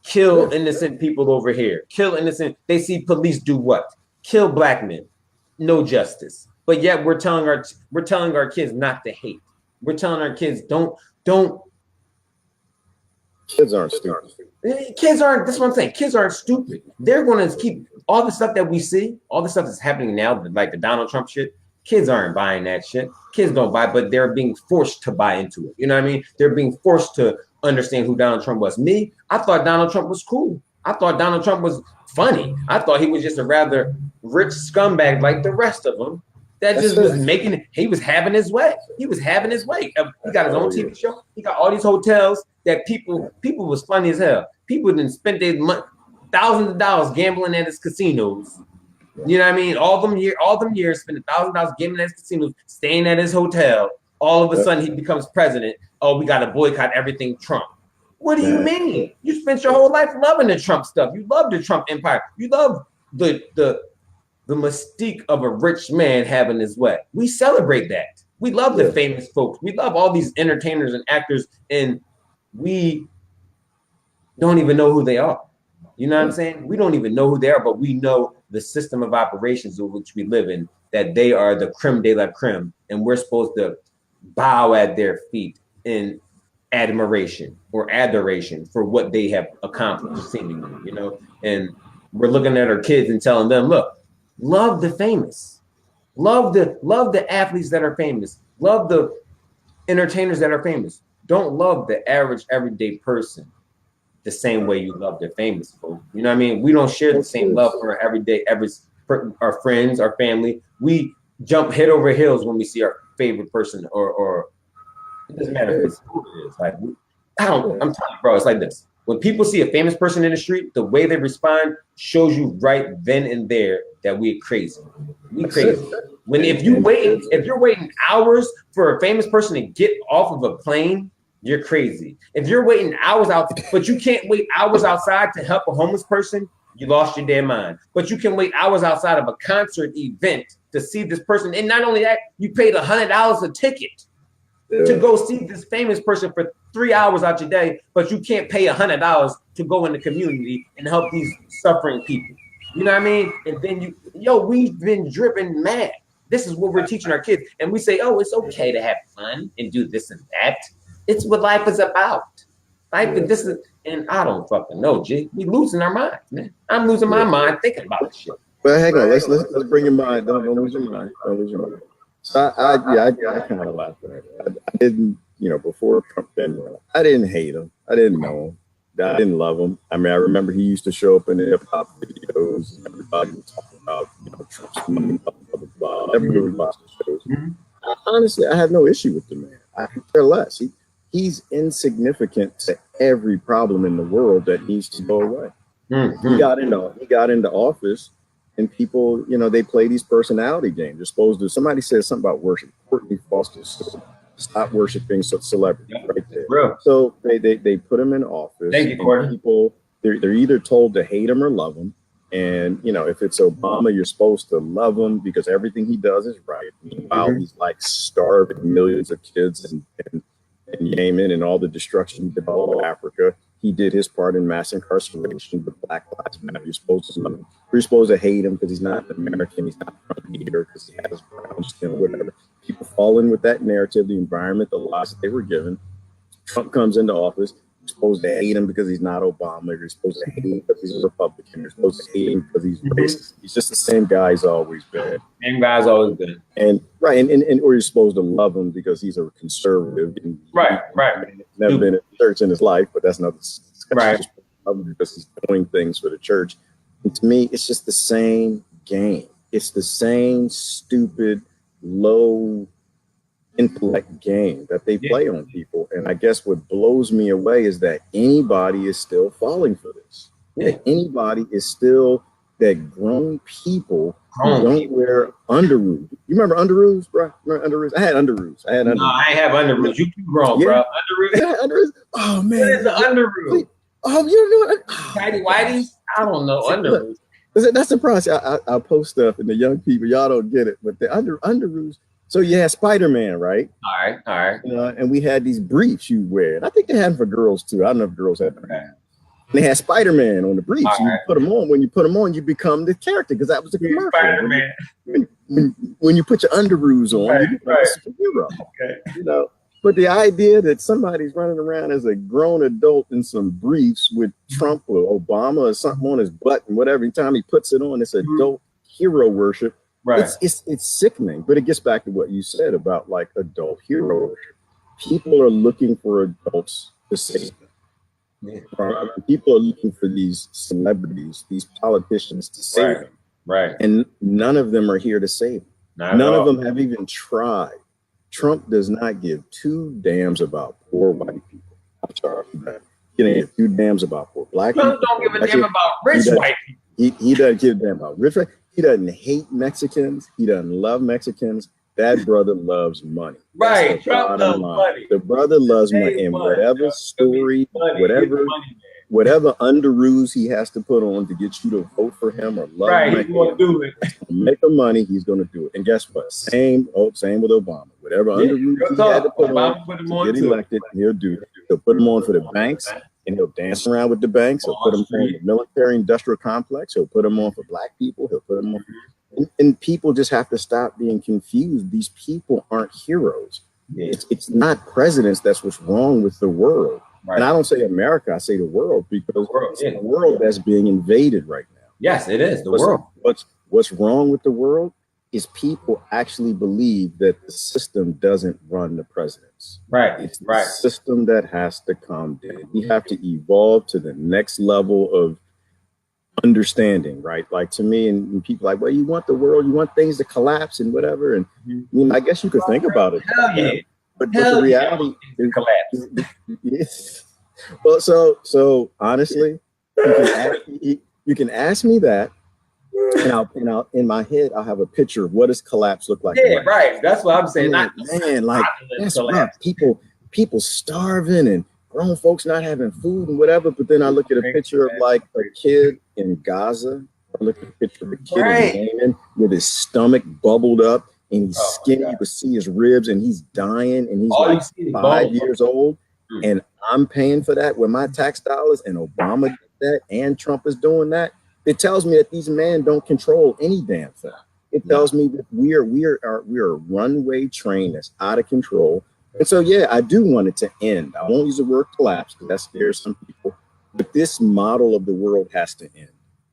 Kill innocent people over here. Kill innocent. They see police do what? Kill black men. No justice. But yet we're telling our kids not to hate. We're telling our kids don't. Kids aren't stupid. Kids aren't. That's what I'm saying. Kids aren't stupid. They're going to keep all the stuff that we see, all the stuff that's happening now, like the Donald Trump shit. Kids aren't buying that shit. Kids don't buy, but they're being forced to buy into it. You know what I mean? They're being forced to understand who Donald Trump was. Me, I thought Donald Trump was cool. I thought Donald Trump was funny. I thought he was just a rather rich scumbag like the rest of them. That just was making it. He was having his way. He was having his way. He got his own TV show. He got all these hotels that people was funny as hell. People didn't spend their thousands of dollars gambling at his casinos. You know what I mean? All them years, spending $1,000 gambling at his casinos, staying at his hotel. All of a sudden, he becomes president. Oh, we got to boycott everything Trump. What do you mean? You spent your whole life loving the Trump stuff. You love the Trump empire. You love the mystique of a rich man having his way. We celebrate that. We love the famous folks. We love all these entertainers and actors, and we don't even know who they are. You know what I'm saying? We don't even know who they are, but we know the system of operations in which we live in, that they are the creme de la creme, and we're supposed to bow at their feet in admiration or adoration for what they have accomplished, seemingly, you know? And we're looking at our kids and telling them, look, love the famous, love the athletes that are famous, love the entertainers that are famous. Don't love the average everyday person the same way you love the famous folk. You know what I mean? We don't share the same love for our friends, our family. We jump head over heels when we see our favorite person, or it doesn't matter if it's who it is. Like, I'm telling you, bro, it's like this. When people see a famous person in the street, the way they respond shows you right then and there that we're crazy. We crazy. If you're waiting hours for a famous person to get off of a plane, you're crazy. If you're waiting hours out, but you can't wait hours outside to help a homeless person, you lost your damn mind. But you can wait hours outside of a concert event to see this person. And not only that, you paid $100 a ticket to go see this famous person for 3 hours out your day, but you can't pay $100 to go in the community and help these suffering people. You know what I mean? And then we've been driven mad. This is what we're teaching our kids. And we say, oh, it's okay to have fun and do this and that. It's what life is about. And I don't fucking know, G. We losing our minds, man. I'm losing my mind thinking about this shit. Well, hang on. Let's bring your mind. Don't lose your mind. Don't lose your mind. So I kind of laughed at it. I didn't, before Trump, I didn't hate him. I didn't know him. I didn't love him. I mean, I remember he used to show up in the hip hop videos. Everybody was talking about, Trump's money, blah, blah, blah. Everybody was watching shows. Honestly, I had no issue with the man. I could care less. He's insignificant to every problem in the world that needs to go away. He got into office, and people, they play these personality games. They're supposed to. Somebody said something about worship. Courtney Foster said, stop worshiping celebrities, right there. Bro. So they put him in office. Thank you, Courtney. People, they're either told to hate him or love him. And if it's Obama, you're supposed to love him because everything he does is right. Meanwhile, he's like starving millions of kids and Yemen and all the destruction he did all of Africa. He did his part in mass incarceration, but Black Lives Matter. You're supposed to love him. You're supposed to hate him because he's not American. He's not from here because he has brown skin, whatever. People fall in with that narrative, the environment, the lies that they were given. Trump comes into office. You're supposed to hate him because he's not Obama. You're supposed to hate him because he's a Republican. You're supposed to hate him because he's racist. He's just the same guy he's always been. Same guy's always been. And or you're supposed to love him because he's a conservative. And right. Never been in church in his life, but that's another discussion. Right. Because he's doing things for the church. And to me, it's just the same game. It's the same stupid, low intellect game that they play on people. And I guess what blows me away is that anybody is still falling for this. That anybody is still, that grown people who don't wear underoos. You remember underoos, bro? Remember underoos? I had underoos. No, I ain't have underoos. You too grown, bro. Underoos? Yeah, underoos. Oh, man. What is the underoos? Oh, you know what? Tighty whities? I don't know. Underoos. That's the process. I post stuff, and the young people, y'all don't get it, but the underoos. So you had Spider-Man, right? All right. And we had these briefs you wear. And I think they had them for girls too. I don't know if girls had them. And they had Spider-Man on the briefs. You put them on. When you put them on, you become the character, because that was the commercial. Spider-Man. When you put your underoos on, you become a superhero. Okay. But the idea that somebody's running around as a grown adult in some briefs with Trump or Obama or something on his butt, and whatever, every time he puts it on, it's adult hero worship. Right. It's sickening. But it gets back to what you said about like adult hero worship. People are looking for adults to save them. Yeah. People are looking for these celebrities, these politicians to save them. Right. And none of them are here to save them. None of them have even tried. Trump does not give two damns about poor white people. I'm sorry for that. He doesn't give two damns about poor black people. Trump don't give a damn about rich white people. He doesn't give a damn about rich white people. He doesn't hate Mexicans. He doesn't love Mexicans. That brother loves money. Right. Trump loves money. The brother loves money. And whatever story, whatever underoos he has to put on to get you to vote for him or love him, he's going to do it. Make the money, he's going to do it. And guess what? Same with Obama. Whatever underoos he had to put on to get elected, he'll do it. He'll put them on for the banks, and he'll dance around with the banks. He'll put them on the military industrial complex. He'll put them on for black people. He'll put them on. And people just have to stop being confused. These people aren't heroes. It's not presidents that's what's wrong with the world. Right. And I don't say America, I say the world, because it's the world that's being invaded right now. Yes, it is the world. What's wrong with the world is people actually believe that the system doesn't run the presidents. Right. It's the system that has to come down. We have to evolve to the next level of understanding, right? Like to me, and people like, well, you want the world, you want things to collapse and whatever. And I guess you could think about it. Hell yeah. But the reality is collapse. Yes. Well, so honestly, you can ask me that, and I'll in my head I'll have a picture of what does collapse look like. Yeah, right. That's what I'm saying. Like that's right. People starving and grown folks not having food and whatever. But then I look at a picture of like a kid in Gaza. I look at a picture of a kid in Yemen with his stomach bubbled up and he's skinny. You can see his ribs and he's dying and he's 5 years old. And I'm paying for that with my tax dollars, and Obama did that, and Trump is doing that. It tells me that these men don't control any damn thing. It tells me that we are a runway train that's out of control. And so, yeah, I do want it to end. I won't use the word collapse because that scares some people. But this model of the world has to end.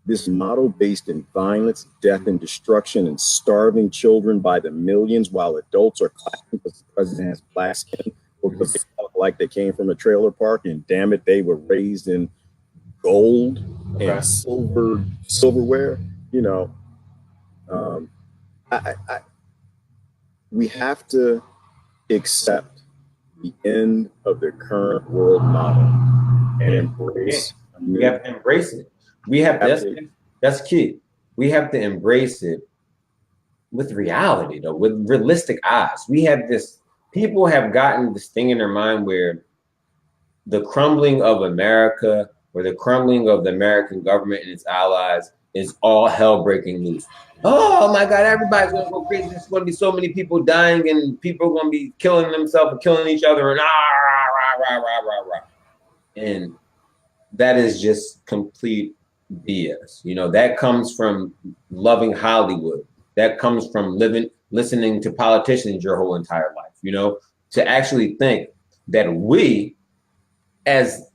This model based in violence, death, and destruction, and starving children by the millions while adults are clapping because the president has black skin, or because they felt like they came from a trailer park and damn it, they were raised in gold and silverware. We have to accept the end of the current world model and embrace. We have to embrace it. That's key. We have to embrace it with reality, though, with realistic eyes. People have gotten this thing in their mind where the crumbling of America or the crumbling of the American government and its allies is all hell breaking loose. Oh my God, everybody's gonna go crazy. There's gonna be so many people dying and people are gonna be killing themselves and killing each other and rah, rah, rah, rah, rah, rah. And that is just complete BS. That comes from loving Hollywood. That comes from listening to politicians your whole entire life. To actually think that we, as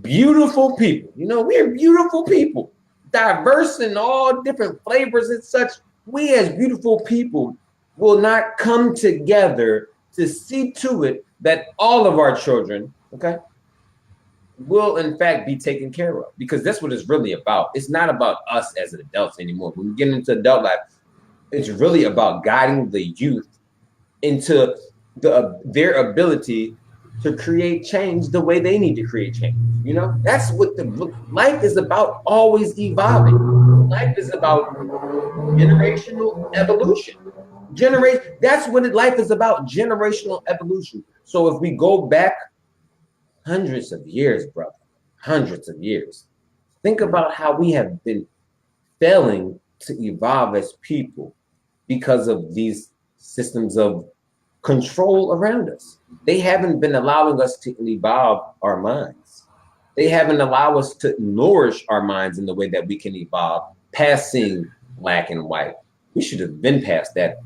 beautiful people, we're beautiful people, diverse in all different flavors and such. We as beautiful people will not come together to see to it that all of our children, will in fact be taken care of, because that's what it's really about. It's not about us as adults anymore. When we get into adult life, it's really about guiding the youth into their ability to create change the way they need to create change. You know, that's what the life is about, always evolving. Life is about generational evolution. That's what life is about, generational evolution. So if we go back hundreds of years, brother, hundreds of years, think about how we have been failing to evolve as people because of these systems of control around us. They haven't been allowing us to evolve our minds. They haven't allowed us to nourish our minds in the way that we can evolve past seeing black and white. We should have been past that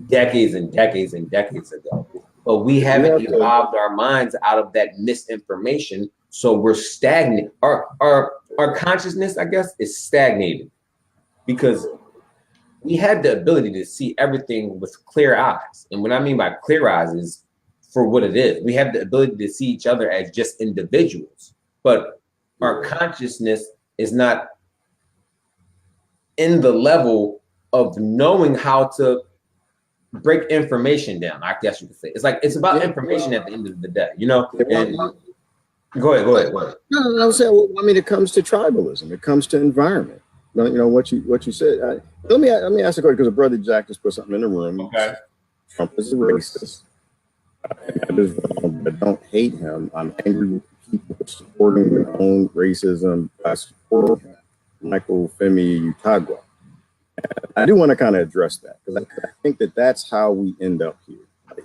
decades and decades and decades ago. But we haven't evolved our minds out of that misinformation. So we're stagnant. Our consciousness, I guess, is stagnated because we had the ability to see everything with clear eyes. And what I mean by clear eyes is for what it is. We have the ability to see each other as just individuals, but our consciousness is not in the level of knowing how to break information down, I guess you could say. It's like, it's about information at the end of the day, you know? And go ahead. No, I was saying, well, I mean, it comes to tribalism. It comes to environment. You know what you said. Let me ask a question, because a brother Jack just put something in the room. Okay. Trump is a racist. That is wrong, but don't hate him. I'm angry with people supporting their own racism. I support him. Michael Femi Utagwa. I do want to kind of address that, because I think that that's how we end up here.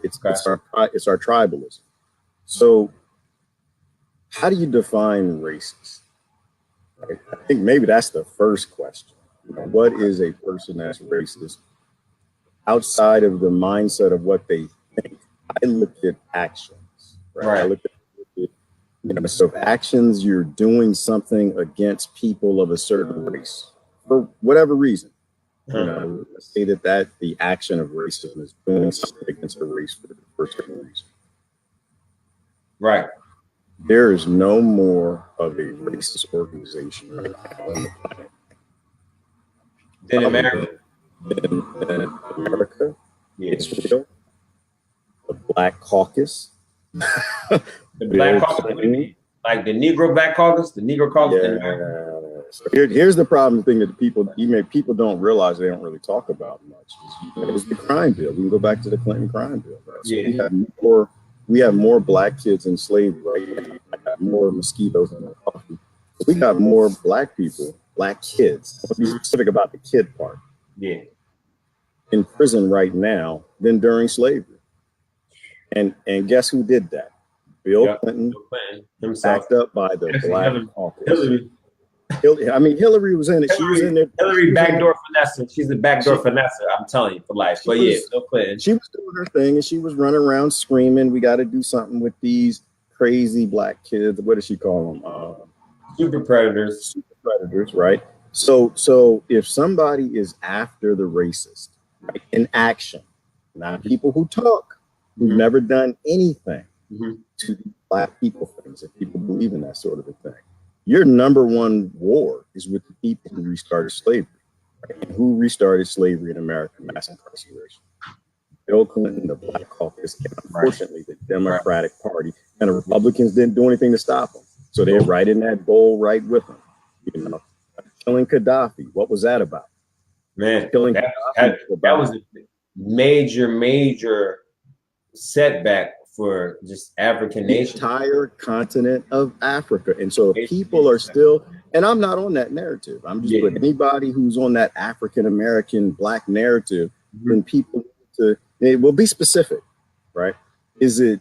It's our tribalism. So, how do you define racist? Right? I think maybe that's the first question. You know, what is a person that's racist? Outside of the mindset of what they think, I look at actions. Right? I look at, you know, so if actions, you're doing something against people of a certain race for whatever reason. You know, say that the action of racism is doing something against a race for a certain reason. Right. There is no more of a racist organization right now on the planet than America. Than America, Israel, the Black Caucus. The Black Caucus, like the Negro Black Caucus, the Negro Caucus. Yeah. So here's the problem thing that people don't realize, they don't really talk about much. It was the crime bill. We can go back to the Clinton crime bill. Right? So we have more black kids enslaved right now. We have more mosquitoes in the coffee. We got more black people, black kids. I'll be specific about the kid part. Yeah. In prison right now than during slavery. And guess who did that? Bill Clinton himself, backed up by the Black Caucus. Hillary was in it. She was in there. Hillary backdoor finesse. She's a backdoor finesser. I'm telling you, for life. But Bill Clinton. She was doing her thing, and she was running around screaming, "We got to do something with these crazy black kids." What does she call them? Super predators. Super predators, right? So if somebody is after the racist, right, in action, not people who talk, who've never done anything to black people things, if people believe in that sort of a thing. Your number one war is with the people who restarted slavery. Right? And who restarted slavery in America? Mass incarceration. Bill Clinton, the Black Caucus, and unfortunately the Democratic Party, and the Republicans didn't do anything to stop them. So they're right in that bowl, right with them. You know, killing Gaddafi. What was that about? Man, killing that was a major setback for just African nations. The entire continent of Africa. And so people are still, and I'm not on that narrative. I'm just with anybody who's on that African American black narrative, when people it will be specific, right? Is it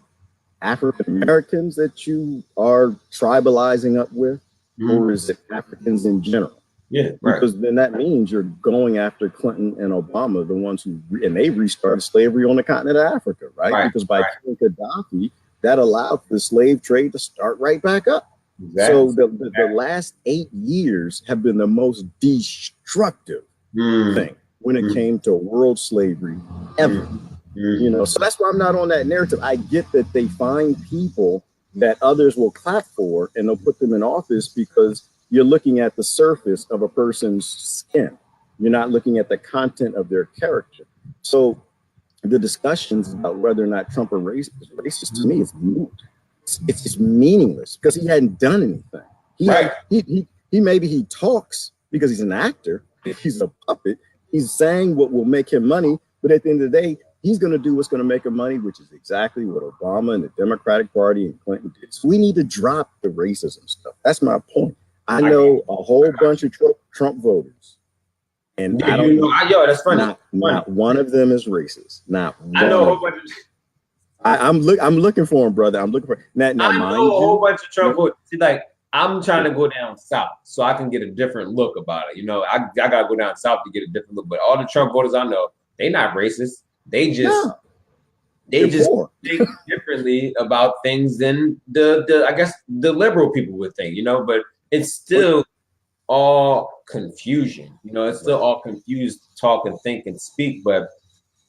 African Americans that you are tribalizing up with, or is it Africans in general? Yeah, right. Because then that means you're going after Clinton and Obama, the ones who, and they restarted slavery on the continent of Africa, right? Because by killing Gaddafi, that allowed the slave trade to start right back up. Exactly. So the last 8 years have been the most destructive thing when it came to world slavery ever. You know, so that's why I'm not on that narrative. I get that they find people that others will clap for and they'll put them in office because you're looking at the surface of a person's skin. You're not looking at the content of their character. So the discussions about whether or not Trump is racist to me is moot. It's meaningless because he hadn't done anything. He maybe he talks because he's an actor. He's a puppet. He's saying what will make him money, but at the end of the day, he's going to do what's going to make him money, which is exactly what Obama and the Democratic Party and Clinton did. So we need to drop the racism stuff. That's my point. I know a whole bunch of Trump voters, and I don't know. That's funny. Not one of them is racist. Not one. I know a whole bunch of. I'm looking for him, brother. I'm looking for now. I know a whole bunch of Trump voters. See, like I'm trying to go down south so I can get a different look about it. You know, I gotta go down south to get a different look. But all the Trump voters I know, they not racist. They just think differently about things than the I guess the liberal people would think. You know, but it's still all confusion. You know, it's still all confused talk and think and speak, but.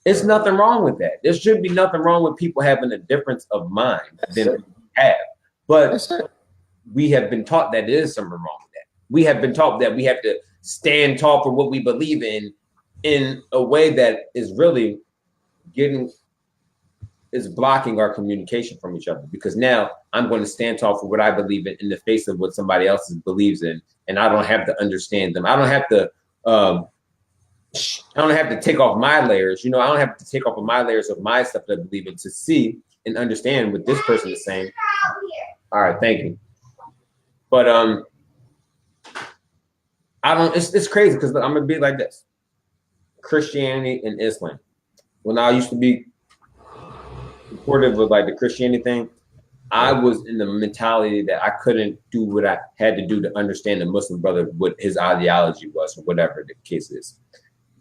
There's nothing wrong with that. There should be nothing wrong with people having a difference of mind than we have. But we have been taught that there is something wrong with that. We have been taught that we have to stand tall for what we believe in a way that is really blocking our communication from each other. Because now I'm going to stand tall for what I believe in the face of what somebody else believes in, and I don't have to understand them. I don't have to take off my layers. You know, I don't have to take off my layers of my stuff that I believe in to see and understand what this person is saying. All right, thank you. But it's crazy because I'm gonna be like this. Christianity and Islam. When I used to be supportive of like the Christianity thing, I was in the mentality that I couldn't do what I had to do to understand the Muslim brother, what his ideology was, or whatever the case is.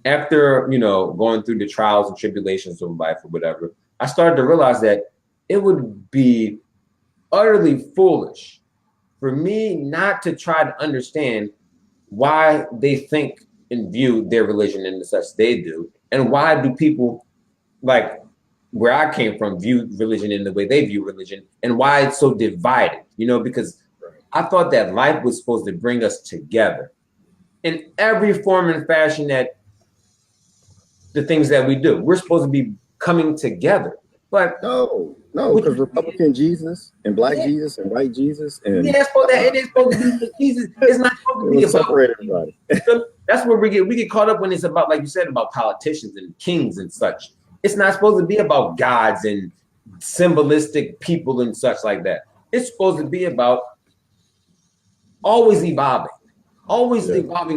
After, you know, going through the trials and tribulations of life or whatever, I started to realize that it would be utterly foolish for me not to try to understand why they think and view their religion in the such they do, and why do people like where I came from view religion in the way they view religion, and why it's so divided, you know, because I thought that life was supposed to bring us together in every form and fashion that the things that we do. We're supposed to be coming together. But no, because Republican Jesus and Black Jesus and white Jesus and it is supposed to be Jesus. It's not supposed to be about separate everybody. That's where we get caught up when it's about, like you said, about politicians and kings and such. It's not supposed to be about gods and symbolistic people and such like that. It's supposed to be about always evolving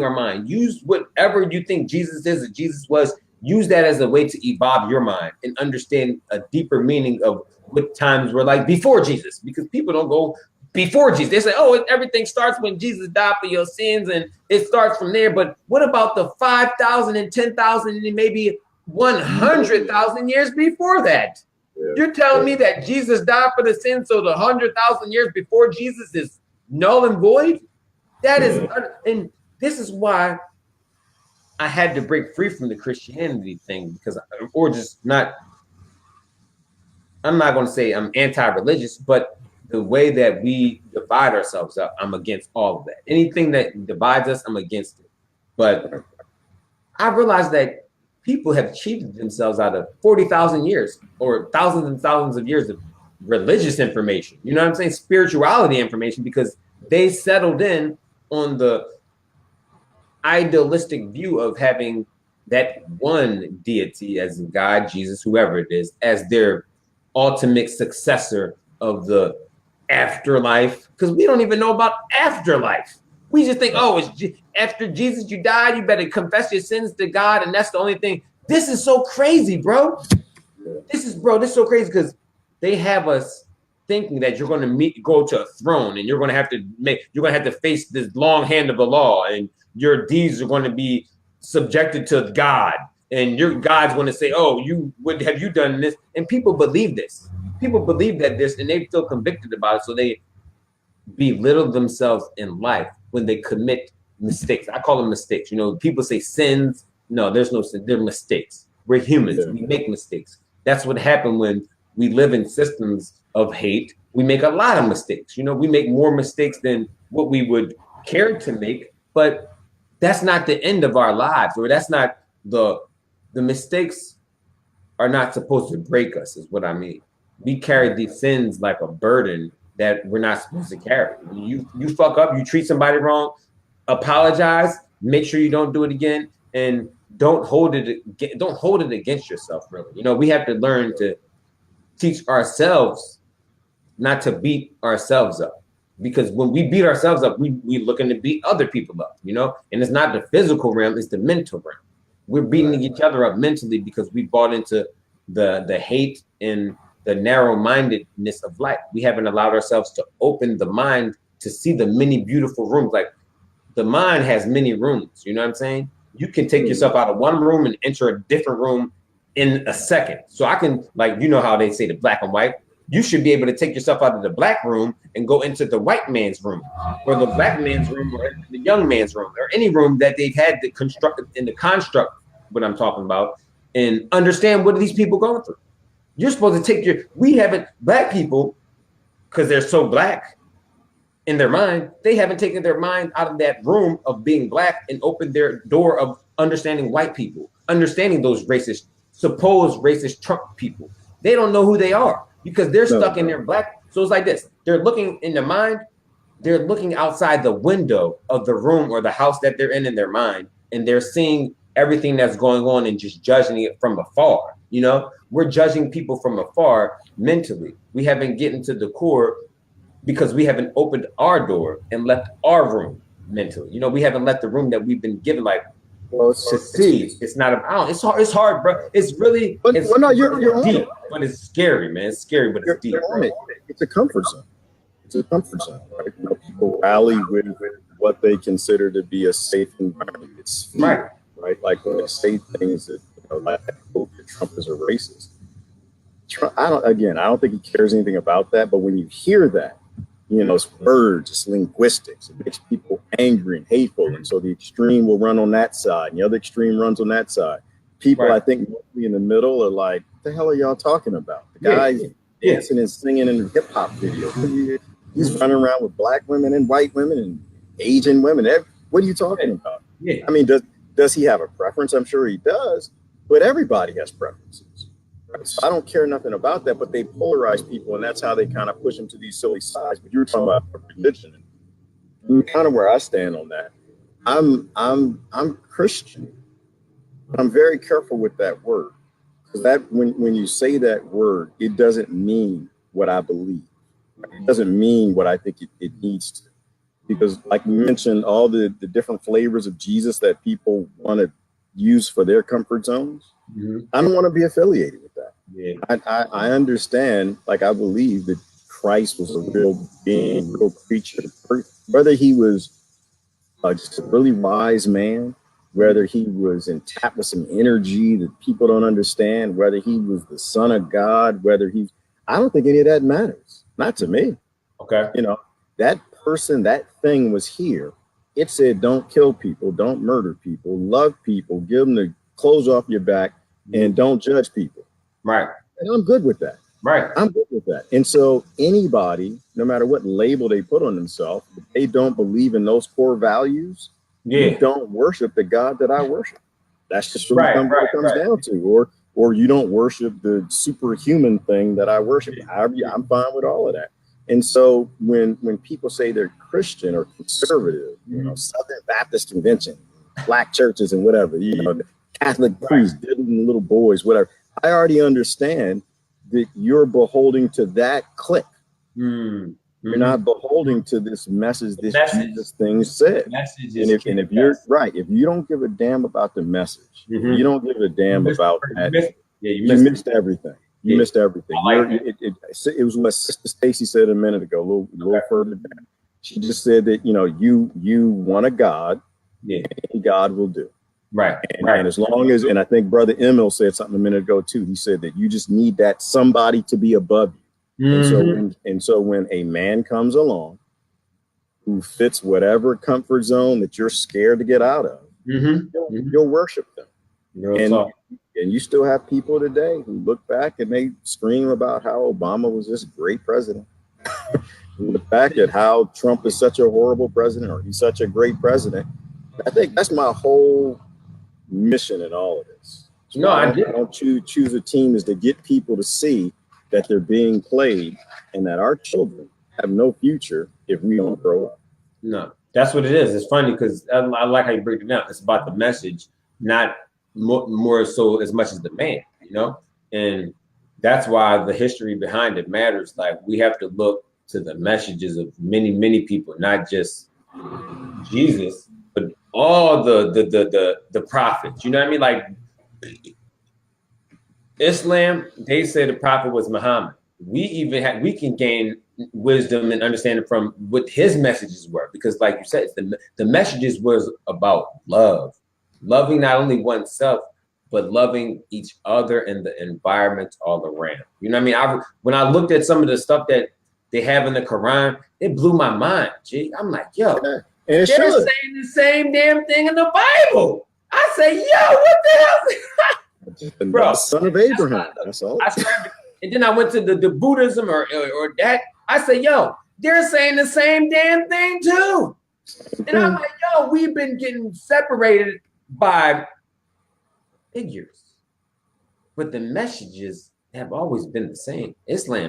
our mind. Use whatever you think Jesus is or Jesus was. Use that as a way to evolve your mind and understand a deeper meaning of what times were like before Jesus, because people don't go before Jesus. They say, oh, everything starts when Jesus died for your sins and it starts from there. But what about the 5,000 and 10,000 and maybe 100,000 years before that? Yeah. You're telling me that Jesus died for the sins, so the 100,000 years before Jesus is null and void? That is, and this is why I had to break free from the Christianity thing, because, or just not, I'm not going to say I'm anti-religious, but the way that we divide ourselves up, I'm against all of that. Anything that divides us, I'm against it. But I realized that people have cheated themselves out of 40,000 years or thousands and thousands of years of religious information. You know what I'm saying? Spirituality information, because they settled in on the idealistic view of having that one deity as God, Jesus, whoever it is, as their ultimate successor of the afterlife. Because we don't even know about afterlife. We just think, oh, after Jesus, you died, you better confess your sins to God, and that's the only thing. This is so crazy, bro. This is so crazy, because they have us thinking that you're going to go to a throne, and you're going to have to face this long hand of the law, and your deeds are going to be subjected to God, and your God's going to say, oh, have you done this? And people believe this. People believe that this, and they feel convicted about it, so they belittle themselves in life when they commit mistakes. I call them mistakes. You know, people say sins. No, there's no sin. They're mistakes. We're humans. Yeah. We make mistakes. That's what happened when we live in systems of hate. We make a lot of mistakes. You know, we make more mistakes than what we would care to make, but that's not the end of our lives, or that's not the mistakes are not supposed to break us, is what I mean. We carry these sins like a burden that we're not supposed to carry. You fuck up, you treat somebody wrong, apologize, make sure you don't do it again, and don't hold it against yourself, really. You know, we have to learn to teach ourselves not to beat ourselves up. Because when we beat ourselves up, we looking to beat other people up, you know? And it's not the physical realm, it's the mental realm. We're beating each other up mentally because we bought into the hate and the narrow-mindedness of life. We haven't allowed ourselves to open the mind to see the many beautiful rooms. Like, the mind has many rooms, you know what I'm saying? You can take yourself out of one room and enter a different room in a second. So I can, like, you know how they say the black and white? You should be able to take yourself out of the black room and go into the white man's room, or the black man's room, or the young man's room, or any room that they've had to construct in the construct, what I'm talking about, and understand what are these people going through. You're supposed to take we haven't, black people, because they're so black in their mind, they haven't taken their mind out of that room of being black and opened their door of understanding white people, understanding those racist, supposed racist Trump people. They don't know who they are because they're stuck in their black. So it's like this. They're looking in their mind. They're looking outside the window of the room or the house that they're in their mind, and they're seeing everything that's going on and just judging it from afar. You know, we're judging people from afar mentally. We haven't gotten to the core because we haven't opened our door and left our room mentally. You know, we haven't left the room that we've been given, like, to see. It's not about. It's hard. It's hard, bro. It's really. It's, well, no, you're deep, but it's scary, man. It's scary, but it's deep. It's a comfort zone. It's a comfort zone. Right? You know, people rally with what they consider to be a safe environment. It's fear, right? Like when they say things that, you know, like Trump is a racist. Trump, I don't think he cares anything about that. But when you hear that, you know, it's words, it's linguistics. It makes people angry and hateful. And so the extreme will run on that side and the other extreme runs on that side. People, I think, mostly in the middle are like, what the hell are y'all talking about? The guy dancing and singing in a hip hop video. He's running around with black women and white women and Asian women. What are you talking about? I mean, does he have a preference? I'm sure he does. But everybody has preferences. So I don't care nothing about that, but they polarize people, and that's how they kind of push them to these silly sides. But you were talking about religion, and kind of where I stand on that. I'm Christian. I'm very careful with that word, because that when you say that word, it doesn't mean what I believe. It doesn't mean what I think it needs to. Because, like you mentioned, all the different flavors of Jesus that people want to use for their comfort zones. I don't want to be affiliated with that. I understand, like, I believe that Christ was a real being, real creature. Whether he was just a really wise man, whether he was in tap with some energy that people don't understand, whether he was the son of God, I don't think any of that matters. Not to me. Okay. You know, that person, that thing was here. It said, don't kill people, don't murder people, love people, give them the clothes off your back, and don't judge people. Right. And I'm good with that. Right. I'm good with that. And so anybody, no matter what label they put on themselves, if they don't believe in those core values, you don't worship the God that I worship. That's just what it comes down to. Or you don't worship the superhuman thing that I worship. I'm fine with all of that. And so when people say they're Christian or conservative, you know, Southern Baptist Convention, black churches and whatever, you know, Catholic priests, diddling little boys, whatever, I already understand that you're beholding to that clique. You're not beholding to this message, Jesus thing said. And if you're right, if you don't give a damn about the message, you don't give a damn about that, you missed everything. You missed everything. It was what Sister Stacy said a minute ago, a little further down. She just said that, you know, you want a God, and God will do. Right. And as long as, and I think Brother Emil said something a minute ago too. He said that you just need that somebody to be above you. And so when a man comes along who fits whatever comfort zone that you're scared to get out of, you'll worship them. And you still have people today who look back and they scream about how Obama was this great president. Look back at how Trump is such a horrible president, or he's such a great president. I think that's my whole mission in all of this. No, I did. I don't choose a team is to get people to see that they're being played and that our children have no future if we don't grow up. No, that's what it is. It's funny because I like how you break it down. It's about the message, not more so as much as the man, you know? And that's why the history behind it matters. Like we have to look to the messages of many, many people, not just Jesus, but all the prophets. You know what I mean? Like Islam, they say the prophet was Muhammad. We can gain wisdom and understanding from what his messages were, because like you said, the messages was about love, loving not only oneself, but loving each other and the environment all around. You know what I mean? When I looked at some of the stuff that they have in the Quran, it blew my mind. Gee, I'm like, yo, they're saying the same damn thing in the Bible. I say, yo, what the hell? Bro, son of Abraham. That's all. And then I went to the Buddhism or that. I say, yo, they're saying the same damn thing too. And I'm like, yo, we've been getting separated by figures, but the messages have always been the same. Islam,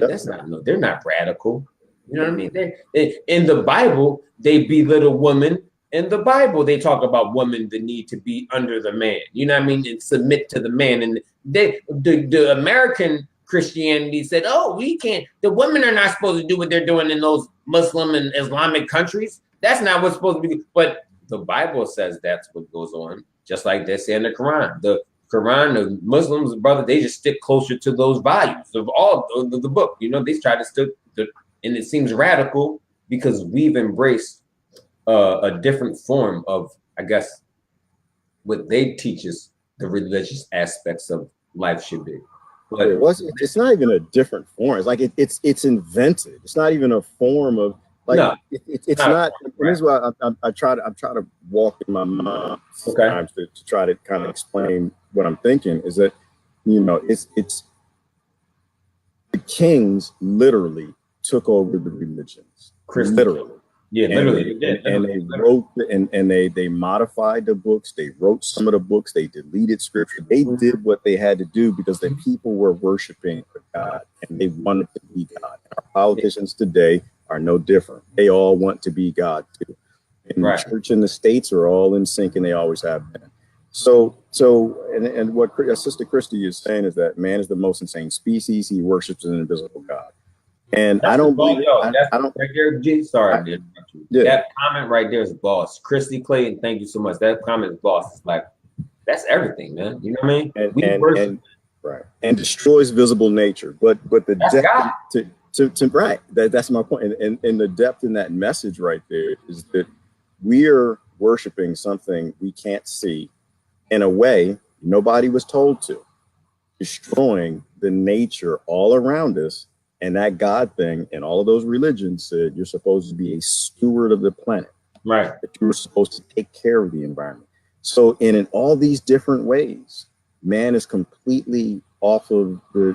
they're not radical. You know what I mean? They in the Bible, they belittle women. In the Bible, they talk about women the need to be under the man. You know what I mean? And submit to the man. And the American Christianity said, oh, we can't. The women are not supposed to do what they're doing in those Muslim and Islamic countries. That's not what's supposed to be. But the Bible says that's what goes on. Just like they say in the Quran. The Quran, the Muslims, brother, they just stick closer to those values of all of the book. You know, they try to stick, and it seems radical because we've embraced a different form of, I guess, what they teach us the religious aspects of life should be. But it's not even a different form. It's like it's invented. It's not even a form of like no, it's not. Here's why I try to walk in my mind sometimes to try to kind of explain what I'm thinking. Is that it's the kings literally took over the religions, literally. Yeah, literally. And they wrote and they modified the books. They wrote some of the books. They deleted scripture. They did what they had to do because the people were worshiping God and they wanted to be God. Our politicians today are no different. They all want to be God too. And the church and the states are all in sync, and they always have been. So what Sister Christy is saying is that man is the most insane species. He worships an invisible God. And I don't believe that comment right there is boss. Christy Clayton, thank you so much. That comment is boss. It's like that's everything, man. You know what I mean? And destroys visible nature. But the depth that's my point. And the depth in that message right there is that we are worshiping something we can't see in a way nobody was told to, destroying the nature all around us. And that God thing and all of those religions said you're supposed to be a steward of the planet. Right. That you were supposed to take care of the environment. So in all these different ways, man is completely off of the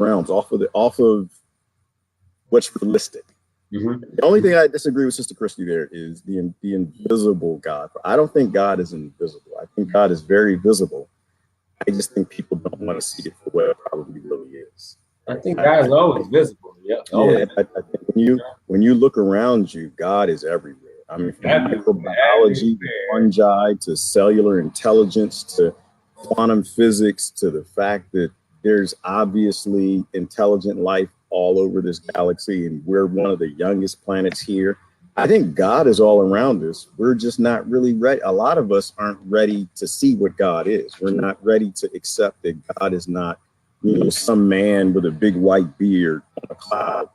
realms, off of what's realistic. Mm-hmm. The only thing I disagree with Sister Christy there is the invisible God. I don't think God is invisible. I think God is very visible. I just think people don't want to see it for what it probably really is. I think God is always visible. Yeah, I think when you look around you, God is everywhere. I mean, from microbiology to fungi to cellular intelligence to quantum physics to the fact that there's obviously intelligent life all over this galaxy, and we're one of the youngest planets here. I think God is all around us. We're just not really ready. A lot of us aren't ready to see what God is. We're not ready to accept that God is not some man with a big white beard on a cloud.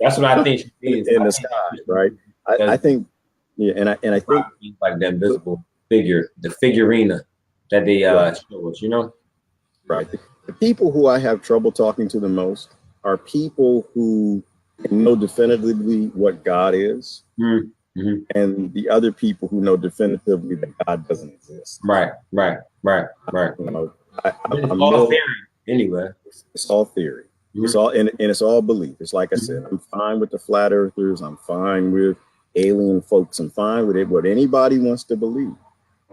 That's what I think she means in the sky, right? I think, and I think like that invisible figure, the figurina that they show us, Right. The people who I have trouble talking to the most are people who know definitively what God is, and the other people who know definitively that God doesn't exist. Right. I'm all theory. Anyway, it's all theory. It's all and it's all belief. It's like I said, I'm fine with the flat earthers. I'm fine with alien folks. I'm fine with it. What anybody wants to believe,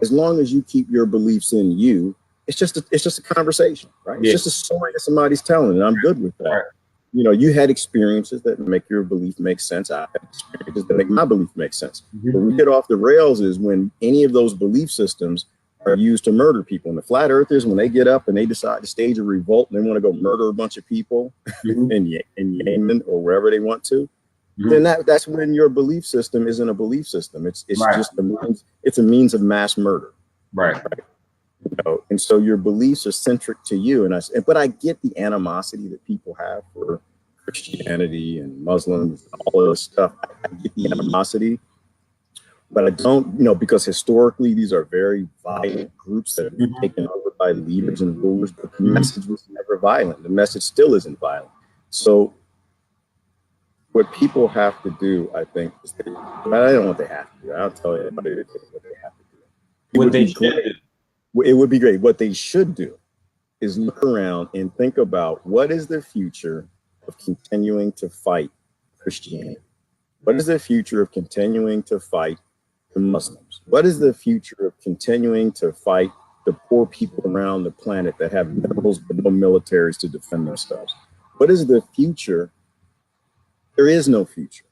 as long as you keep your beliefs in you it's just a conversation, right? It's Yeah. just a story that somebody's telling, and I'm good with that. Right. You know, you had experiences that make your belief make sense. I had experiences that make my belief make sense. Mhm. Where we get off the rails is when any of those belief systems are used to murder people. And the flat earthers, when they get up and they decide to stage a revolt and they want to go murder a bunch of people Mhm. in Yemen or wherever they want to, Mhm. then that's when your belief system isn't a belief system. It's Right. just a means of mass murder. Right. You know? And so your beliefs are centric to you. But I get the animosity that people have for Christianity and Muslims and all of this stuff. I get the animosity, but I don't, you know, because historically these are very violent groups that have been taken over by leaders and rulers, but the message was never violent. The message still isn't violent. So what people have to do, I think, is I don't know what they have to do. I'll tell you what they have to do. What they should do. It would be great. What they should do is look around and think about what is the future of continuing to fight Christianity? What is the future of continuing to fight the Muslims? What is the future of continuing to fight the poor people around the planet that have minerals but no militaries to defend themselves? What is the future? There is no future.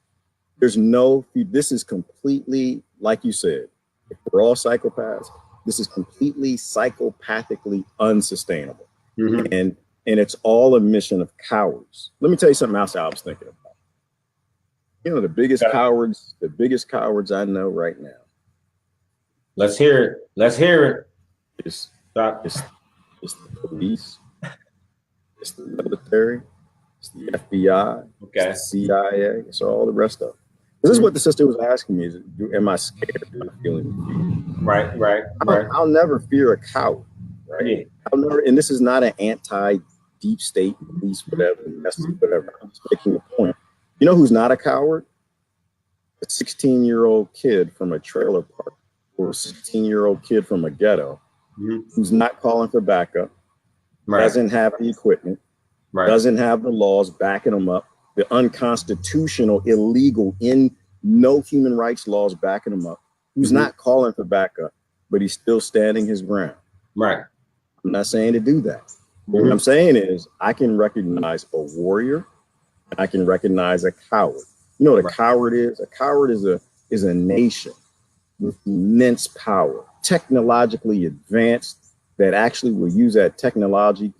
There's no, this is completely, like you said, if we're all psychopaths, this is completely psychopathically unsustainable. Mhm. And it's all a mission of cowards. Let me tell you something else I was thinking about. You know, the biggest cowards I know right now. Let's hear it. Let's hear it. It's Stop. it's the police, it's the military, it's the FBI, Okay. it's the CIA, it's all the rest of it. This is what the sister was asking me: am I scared? Am I feeling fear? Right. I'll never fear a coward, right? Yeah. I'll never, and this is not an anti-deep state police, whatever, whatever. I'm just making a point. You know who's not a coward? A 16-year-old kid from a trailer park or a 16-year-old kid from a ghetto who's not calling for backup, doesn't have the equipment, doesn't have the laws backing them up, the unconstitutional, illegal, no human rights laws backing him up, who's not calling for backup, but he's still standing his ground. Right. I'm not saying to do that. But what I'm saying is I can recognize a warrior and I can recognize a coward. You know what a coward is? A coward is a nation with immense power, technologically advanced, that actually will use that technology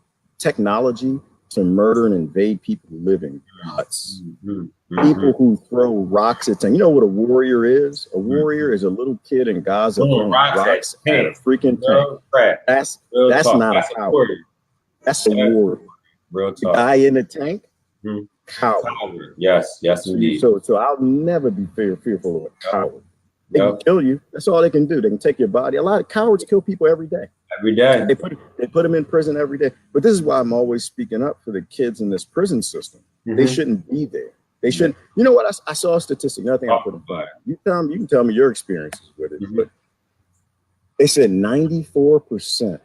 to murder and invade people who live in huts. People who throw rocks at things. You know what a warrior is? A warrior is a little kid in Gaza throwing rocks at a freaking tank. That's not a coward. That's a warrior. Real The talk. guy in the tank, coward. Yes, indeed. So I'll never be fearful of a coward. They can kill you. That's all they can do. They can take your body. A lot of cowards kill people every day. Every day. They put them in prison every day. But this is why I'm always speaking up for the kids in this prison system. They shouldn't be there. They shouldn't. You know what? I saw a statistic. Nothing I put in front. You can tell me your experiences with it. But they said 94%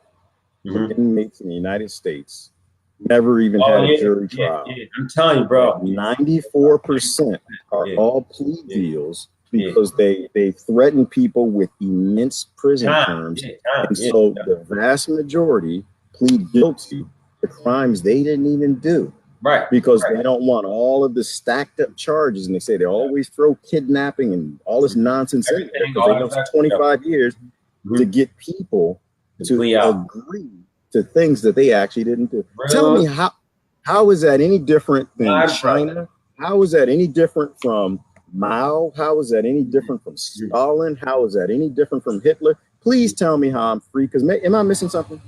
of inmates in the United States never even had a jury trial. I'm telling you, bro. 94% are all plea deals because they threaten people with immense prison terms. And so the vast majority plead guilty to crimes they didn't even do. Right. Because they don't want all of the stacked up charges. And they say they always throw kidnapping and all this nonsense in there because they know it's 25 years to get people to agree to things that they actually didn't do. Tell me how is that any different than China? How is that any different from Mao? How is that any different from Stalin? How is that any different from Hitler? Please tell me how I'm free, because am I missing something?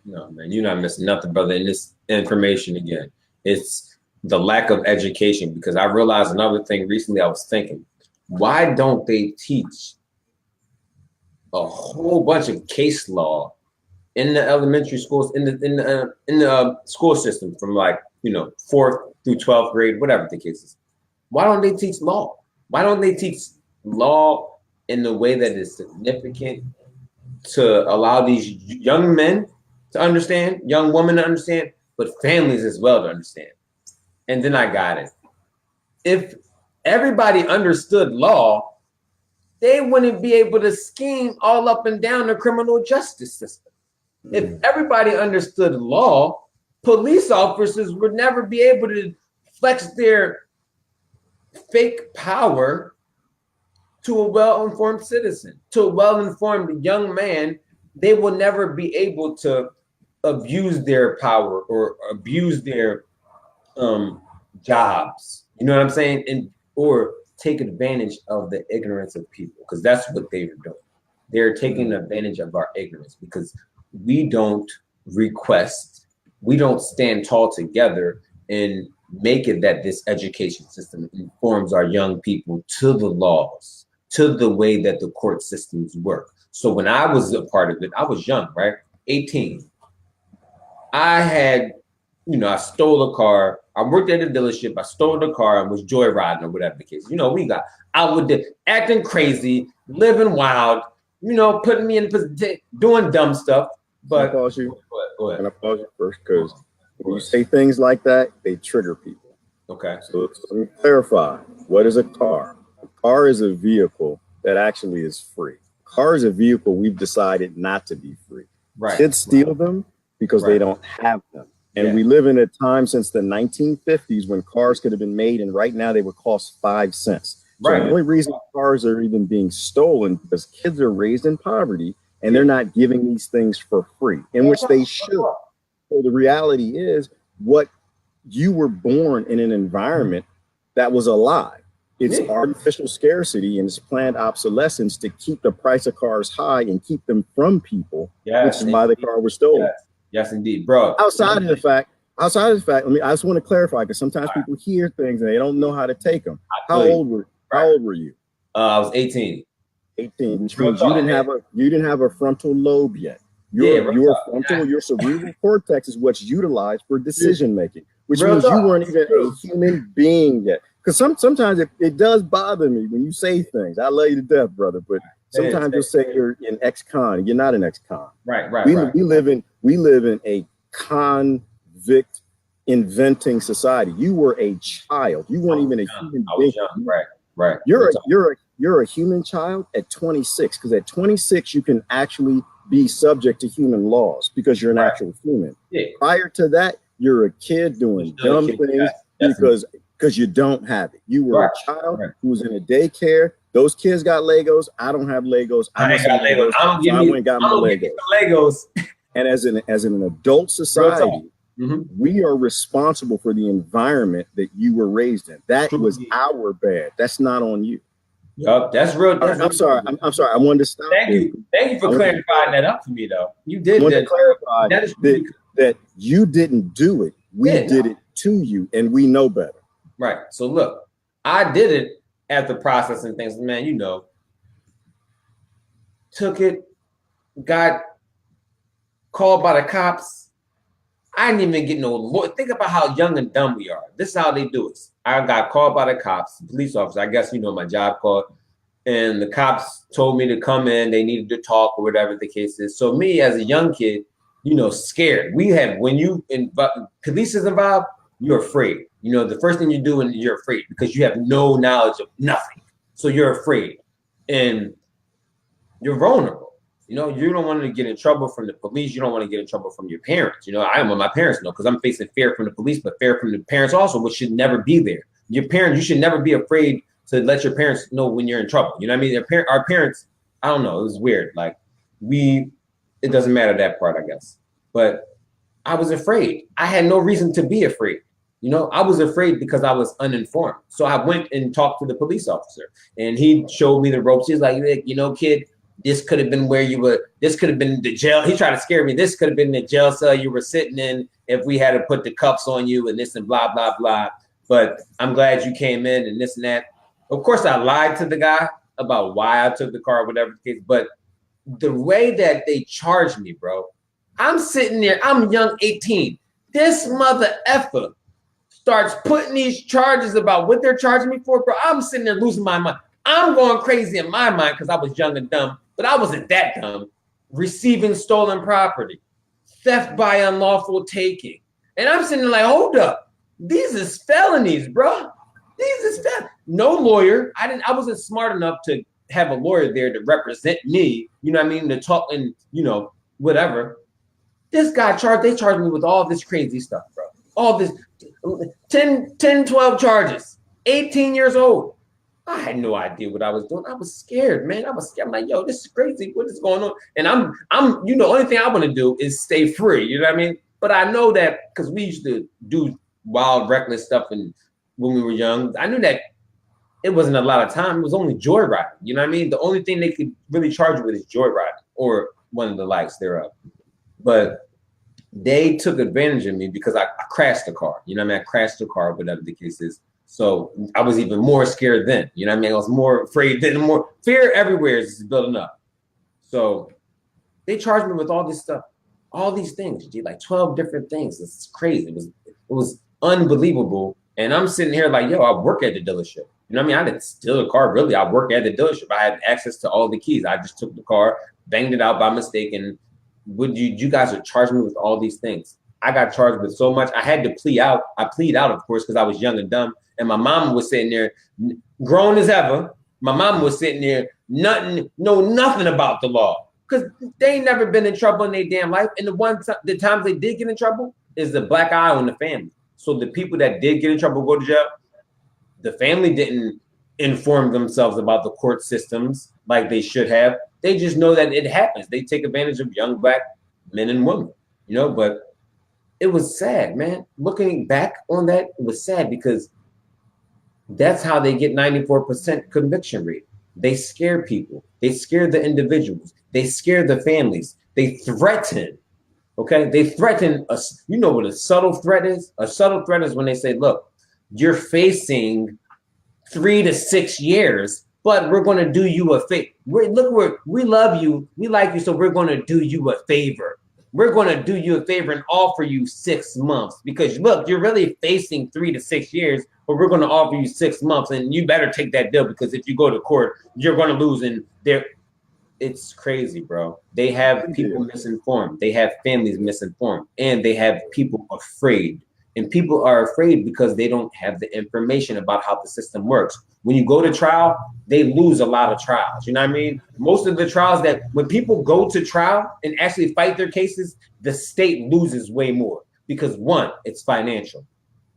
No, man, you're not missing nothing, brother. In this information again, it's the lack of education, because I realized another thing recently. I was thinking, why don't they teach a whole bunch of case law in the elementary schools, in the school system from 4th through 12th grade, whatever the case is? Why don't they teach law? Why don't they teach law in the way that is significant to allow these young men to understand, young women to understand, but families as well to understand? And then I got it. If everybody understood law, they wouldn't be able to scheme all up and down the criminal justice system. If everybody understood law, police officers would never be able to flex their fake power to a well-informed citizen, to a well-informed young man. They will never be able to abuse their power or abuse their jobs. You know what I'm saying? And or take advantage of the ignorance of people, because that's what they are doing. They're taking advantage of our ignorance because we don't request, we don't stand tall together and make it that this education system informs our young people to the laws, to the way that the court systems work. So when I was a part of it, I was young, right? 18. I had, I stole a car. I worked at a dealership. I stole the car and was joyriding or whatever the case. I would acting crazy, living wild, putting me in position, doing dumb stuff. But Can I pause you? Go ahead. Can I pause you first? Because when you say things like that, they trigger people. Okay. So let me clarify. What is a car? A car is a vehicle that actually is free. A car is a vehicle we've decided not to be free. Right. Kids steal them because they don't have them. And we live in a time since the 1950s when cars could have been made, and right now they would cost 5 cents. So the only reason cars are even being stolen because kids are raised in poverty and they're not giving these things for free, in which they should. So the reality is, what you were born in an environment that was a lie. It's artificial scarcity and it's planned obsolescence to keep the price of cars high and keep them from people, which is why the car was stolen. Yes, indeed, bro. Outside of the fact, I just want to clarify, because sometimes people hear things and they don't know how to take them. How old were you? I was 18. 18, which means you didn't have a frontal lobe yet. Your cerebral cortex is what's utilized for decision making, which means you weren't even a human being yet. Because sometimes it does bother me when you say things. I love you to death, brother, but sometimes you'll say you're an ex-con. You're not an ex-con. Right. We live in a convict inventing society. You were a child. You weren't even a human being. Right. You're a human child at 26, because at 26 you can actually be subject to human laws because you're an actual human. Prior to that, you're a kid doing dumb things because you don't have it. You were a child who was in a daycare. Those kids got Legos. I don't have Legos. I ain't got Legos. I went and got my Legos. And as an adult society, we are responsible for the environment that you were raised in. That was our bad. That's not on you. Yup, that's real. I'm sorry. I wanted to stop. Thank you for clarifying that up for me, though. You did that. To clarify that you didn't do it. We did it to you, and we know better. Right. So look, I did it after processing things. Man, took it, got called by the cops. I didn't even get no lawyer. Think about how young and dumb we are. This is how they do it. I got called by the cops, police officer. I guess my job called, and the cops told me to come in. They needed to talk or whatever the case is. So me as a young kid, scared. When police is involved, you're afraid. The first thing you do when you're afraid because you have no knowledge of nothing. So you're afraid and you're vulnerable. You don't want to get in trouble from the police. You don't want to get in trouble from your parents. I don't want my parents to know because I'm facing fear from the police, but fear from the parents also, which should never be there. You should never be afraid to let your parents know when you're in trouble. You know what I mean? Our parents, I don't know. It was weird. Like it doesn't matter that part, I guess. But I was afraid. I had no reason to be afraid. I was afraid because I was uninformed. So I went and talked to the police officer and he showed me the ropes. He's like, kid, this could have been where you were. This could have been the jail. He tried to scare me. This could have been the jail cell you were sitting in if we had to put the cuffs on you and this and blah, blah, blah. But I'm glad you came in and this and that. Of course, I lied to the guy about why I took the car, whatever the case. But the way that they charged me, bro, I'm sitting there. I'm young, 18. This mother effer starts putting these charges about what they're charging me for, bro. I'm sitting there losing my mind. I'm going crazy in my mind because I was young and dumb, but I wasn't that dumb. Receiving stolen property, theft by unlawful taking. And I'm sitting there like, hold up. These is felonies, bro. These is felonies. No lawyer. I wasn't smart enough to have a lawyer there to represent me, to talk and, whatever. This guy they charged me with all this crazy stuff, bro. All this 12 charges, 18 years old. I had no idea what I was doing. I was scared, man. I was scared. I'm like, yo, this is crazy. What is going on? And I'm, the only thing I want to do is stay free. You know what I mean? But I know that because we used to do wild, reckless stuff and when we were young, I knew that it wasn't a lot of time. It was only joyriding. You know what I mean? The only thing they could really charge you with is joyriding or one of the likes thereof. But they took advantage of me because I crashed the car. You know what I mean? I crashed the car, whatever the case is. So I was even more scared then. You know what I mean? I was more afraid then. More fear everywhere is building up. So they charged me with all this stuff, all these things, like 12 different things. It's crazy. It was unbelievable. And I'm sitting here like, yo, I work at the dealership. You know what I mean? I didn't steal a car, really. I work at the dealership. I had access to all the keys. I just took the car, banged it out by mistake, and you guys are charging me with all these things. I got charged with so much. I had to plea out. I plead out, of course, because I was young and dumb. And my mama was sitting there, grown as ever. My mama was sitting there, know nothing about the law, because they ain't never been in trouble in their damn life. And the times they did get in trouble is the black eye on the family. So the people that did get in trouble go to jail, the family didn't inform themselves about the court systems like they should have. They just know that it happens. They take advantage of young black men and women, but it was sad, man. Looking back on that, it was sad because that's how they get 94% conviction rate. They scare people. They scare the individuals. They scare the families. They threaten. Okay, they threaten us. You know what a subtle threat is? A subtle threat is when they say, look, you're facing 3 to 6 years, but we're going to do you a favor. We love you. We like you. So we're going to do you a favor. We're going to do you a favor and offer you 6 months because look, you're really facing 3 to 6 years, but we're going to offer you 6 months and you better take that deal because if you go to court, you're going to lose. And it's crazy, bro. They have people misinformed. They have families misinformed, and they have people afraid. And people are afraid because they don't have the information about how the system works. When you go to trial, they lose a lot of trials. You know what I mean? Most of the trials that when people go to trial and actually fight their cases, the state loses way more because one, it's financial.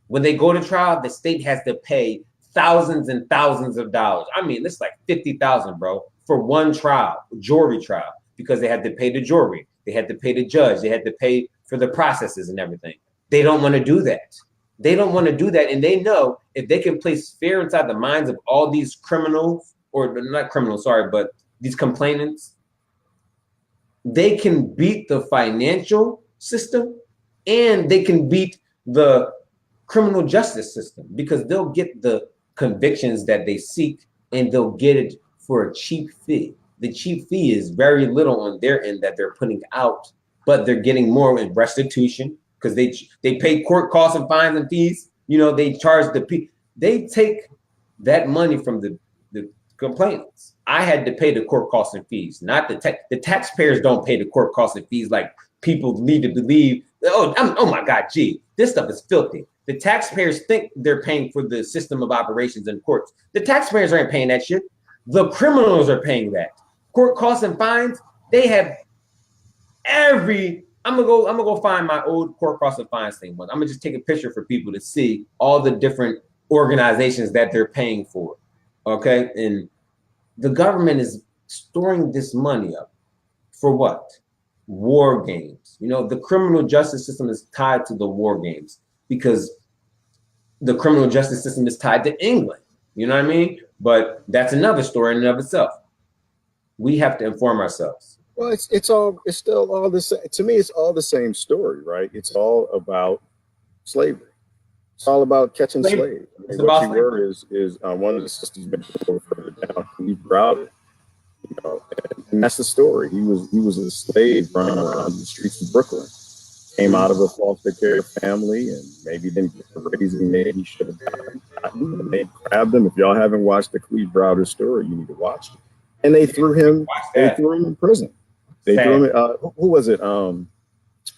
When they go to trial, the state has to pay thousands and thousands of dollars. I mean, it's like 50,000, bro, for one trial, jury trial, because they had to pay the jury. They had to pay the judge. They had to pay for the processes and everything. They don't want to do that. They don't want to do that. And they know if they can place fear inside the minds of all these criminals, or not criminals, sorry, but these complainants, they can beat the financial system and they can beat the criminal justice system because they'll get the convictions that they seek and they'll get it for a cheap fee. The cheap fee is very little on their end that they're putting out, but they're getting more in restitution because they pay court costs and fines and fees. They charge they take that money from the complainants. I had to pay the court costs and fees, not the taxpayers don't pay the court costs and fees like people lead to believe. Oh my God, gee, this stuff is filthy. The taxpayers think they're paying for the system of operations in courts. The taxpayers aren't paying that shit. The criminals are paying that. Court costs and fines, they have I'm gonna go find my old court costs and fines thing. I'm gonna just take a picture for people to see all the different organizations that they're paying for. Okay, and the government is storing this money up for what? War games. The criminal justice system is tied to the war games because the criminal justice system is tied to England. You know what I mean? But that's another story in and of itself. We have to inform ourselves. Well, it's still all the same. To me, it's all the same story, right? It's all about slavery. It's all about catching slaves. What you were is one of the sisters mentioned further down, Khalif Browder, and that's the story. He was a slave running around the streets of Brooklyn. Came out of a foster care family and maybe didn't get the raising that he should have gotten. They grabbed him. If y'all haven't watched the Khalif Browder story, you need to watch it. And they threw him in prison. They threw him. Who was it?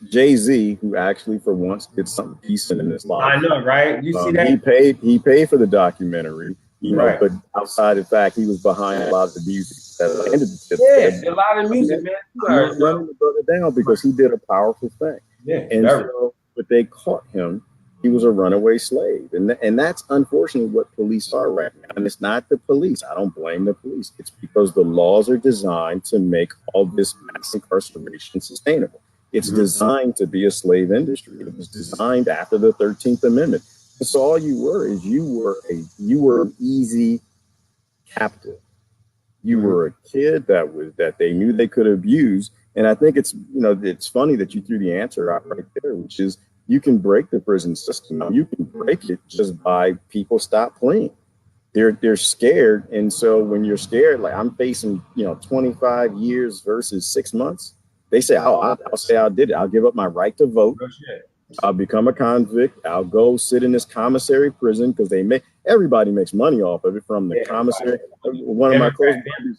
Jay-Z, who actually for once did something decent in his life. I know, right? You see that? He paid for the documentary, but outside the fact he was behind a lot of the music that landed the kids. Yeah, a lot of music, man. I'm running the brother down because he did a powerful thing. Yeah, and so, but they caught him. He was a runaway slave, and that's unfortunately what police are right now. And it's not the police. I don't blame the police. It's because the laws are designed to make all this mass incarceration sustainable. It's designed to be a slave industry. It was designed after the 13th Amendment. And so all you were is you were an easy captive. You were a kid that they knew they could abuse. And I think it's funny that you threw the answer out right there, which is you can break the prison system. You can break it just by people stop playing. They're scared. And so when you're scared, like I'm facing, 25 years versus 6 months, they say, I'll say I did it. I'll give up my right to vote. I'll become a convict. I'll go sit in this commissary prison because everybody makes money off of it from the commissary. One of my close buddies,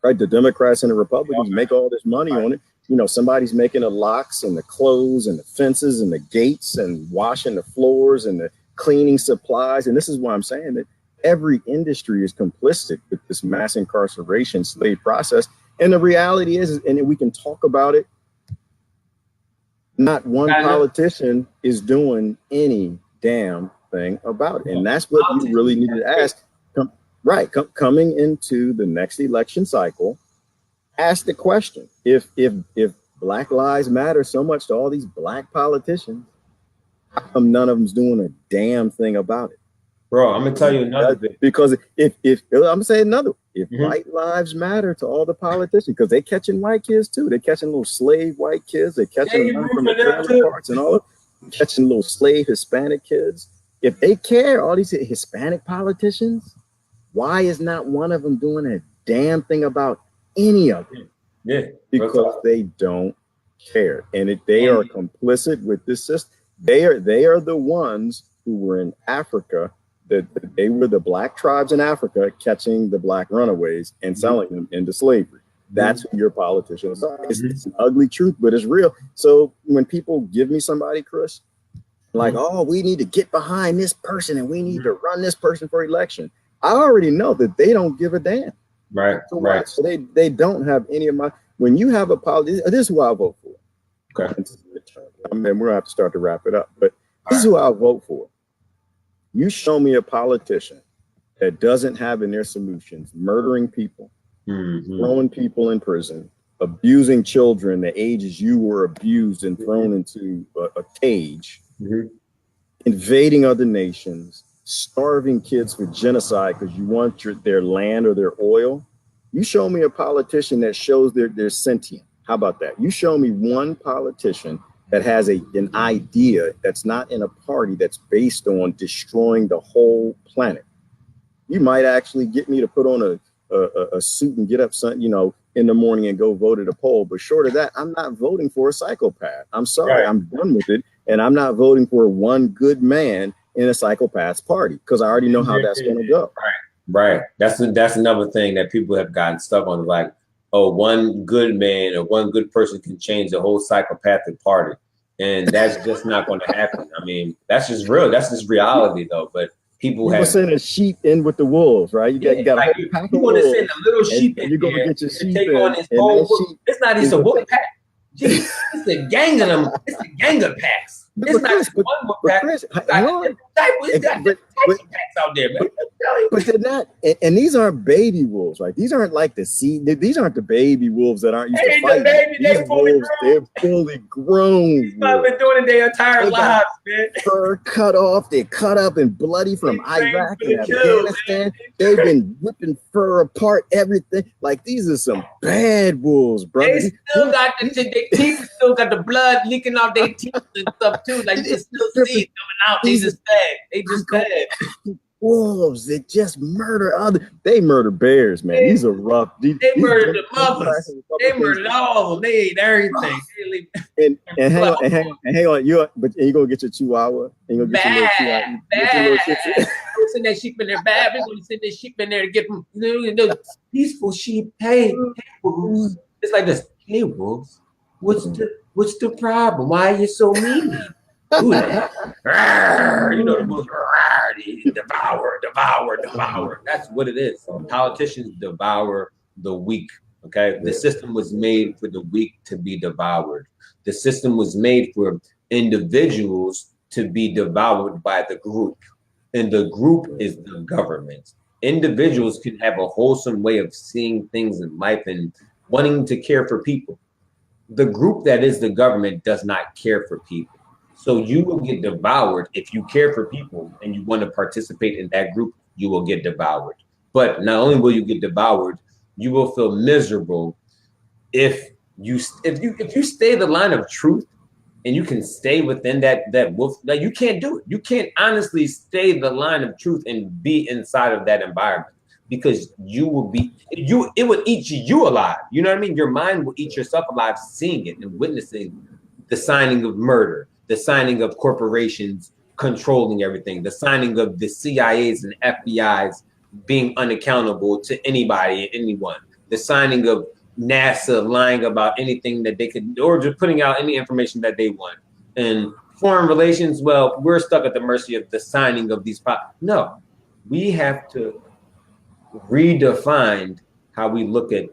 right? The Democrats and the Republicans make all this money on it. Somebody's making the locks and the clothes and the fences and the gates and washing the floors and the cleaning supplies. And this is why I'm saying that every industry is complicit with this mass incarceration slave process. And the reality is, and we can talk about it, not one politician is doing any damn thing about it. And that's what you really need to ask. Coming into the next election cycle, ask the question, if Black lives matter so much to all these Black politicians, how come none of them's doing a damn thing about it? Bro, I'm gonna tell you another thing. Because if I'm gonna say another, if white lives matter to all the politicians, because they catching white kids too, they're catching little slave white kids, they're catching them from the trailer parks and all of catching little slave Hispanic kids. If they care, all these Hispanic politicians, why is not one of them doing a damn thing about any of it? Yeah, because they don't care, and they are complicit with this system. They are the ones who were in Africa. They were the Black tribes in Africa catching the Black runaways and selling them into slavery. That's who your politicians are. It's an ugly truth, but it's real. So when people give me somebody, Chris, like, oh, we need to get behind this person and we need to run this person for election, I already know that they don't give a damn. Right. So they don't have any of my. When you have a politician, this is who I vote for. Okay. I mean, we're gonna have to start to wrap it up, but this is who I vote for. You show me a politician that doesn't have in their solutions murdering people, throwing people in prison, abusing children the ages you were abused and thrown into a cage, invading other nations, starving kids for genocide because you want their land or their oil. You show me a politician that shows they're sentient. How about that? You show me one politician that has an idea that's not in a party that's based on destroying the whole planet. You might actually get me to put on a suit and get up in the morning and go vote at a poll. But short of that, I'm not voting for a psychopath. I'm sorry, I'm done with it. And I'm not voting for one good man in a psychopath's party because I already know how that's going to go. Right. That's another thing that people have gotten stuck on. Like, oh, one good man or one good person can change the whole psychopathic party. And that's just not going to happen. I mean, that's just real. That's just reality, though. But people send a sheep in with the wolves, right? You got like, you want to send a little sheep in there and take on this whole. It's not even a wolf pack. Jeez, it's a gang of them. It's a gang of packs. It's not one wolf pack. It's got packs out there, man. But they're not, and these aren't baby wolves, right? These aren't like these aren't the baby wolves that aren't used to fight. They're fully grown. They've been doing it their entire lives, man. Fur cut off, they're cut up and bloody from Iraq and Afghanistan. They've been ripping fur apart, everything. Like these are some bad wolves, brother. They still got their teeth, still got the blood leaking out their teeth and stuff too. Like you can still see it coming out. They just bad. They just bad. Wolves that just murder they murder bears, man. These are rough. They murdered the mothers. They murdered all of them. They ate everything. And hang on. You're gonna get your chihuahua and you're gonna get your little chihuahua. We're sending that sheep in there bad. We're gonna send that sheep in there to get them, peaceful sheep. Hey, wolves. It's like this. Hey, wolves. What's the problem? Why are you so mean? The wolves. Devour. That's what it is. Politicians devour the weak. Okay, the system was made for the weak to be devoured. The system was made for individuals to be devoured by the group, and the group is the government. Individuals can have a wholesome way of seeing things in life and wanting to care for people. The group that is the government does not care for people. So you will get devoured if you care for people and you want to participate in that group, you will get devoured. But not only will you get devoured, you will feel miserable if you stay the line of truth and you can stay within that wolf. Like, you can't do it. You can't honestly stay the line of truth and be inside of that environment, because you will be it would eat you alive. You know what I mean? Your mind will eat yourself alive, seeing it and witnessing the signing of murder, the signing of corporations controlling everything, the signing of the CIAs and FBIs being unaccountable to anybody and anyone, the signing of NASA lying about anything that they could, or just putting out any information that they want. And foreign relations, well, we're stuck at the mercy of the signing of these. No, we have to redefine how we look at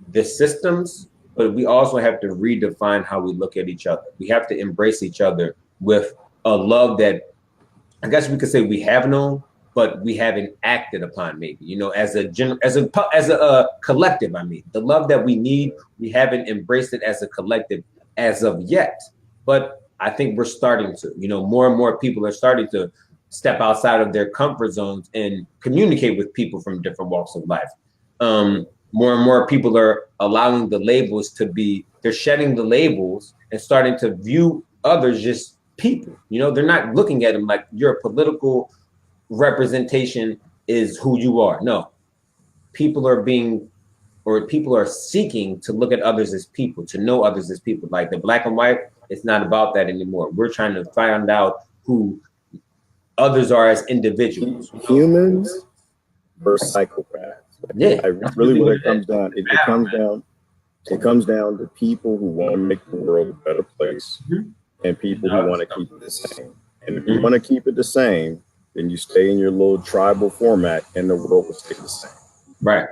the systems, but we also have to redefine how we look at each other. We have to embrace each other with a love that I guess we could say we have known, but we haven't acted upon, maybe, you know, as a collective. I mean, the love that we need, we haven't embraced it as a collective as of yet. But I think we're starting to, you know, more and more people are starting to step outside of their comfort zones and communicate with people from different walks of life. More and more people are allowing the labels to be, they're shedding the labels and starting to view others just people. You know, they're not looking at them like your political representation is who you are. No, people are seeking to look at others as people, to know others as people. Like the black and white, it's not about that anymore. We're trying to find out who others are as individuals. Humans versus psychopaths. Yeah, really what it comes down. It comes down to people who want to make the world a better place, and people who want to keep it the same. And if you want to keep it the same, then you stay in your little tribal format, and the world will stay the same. Right.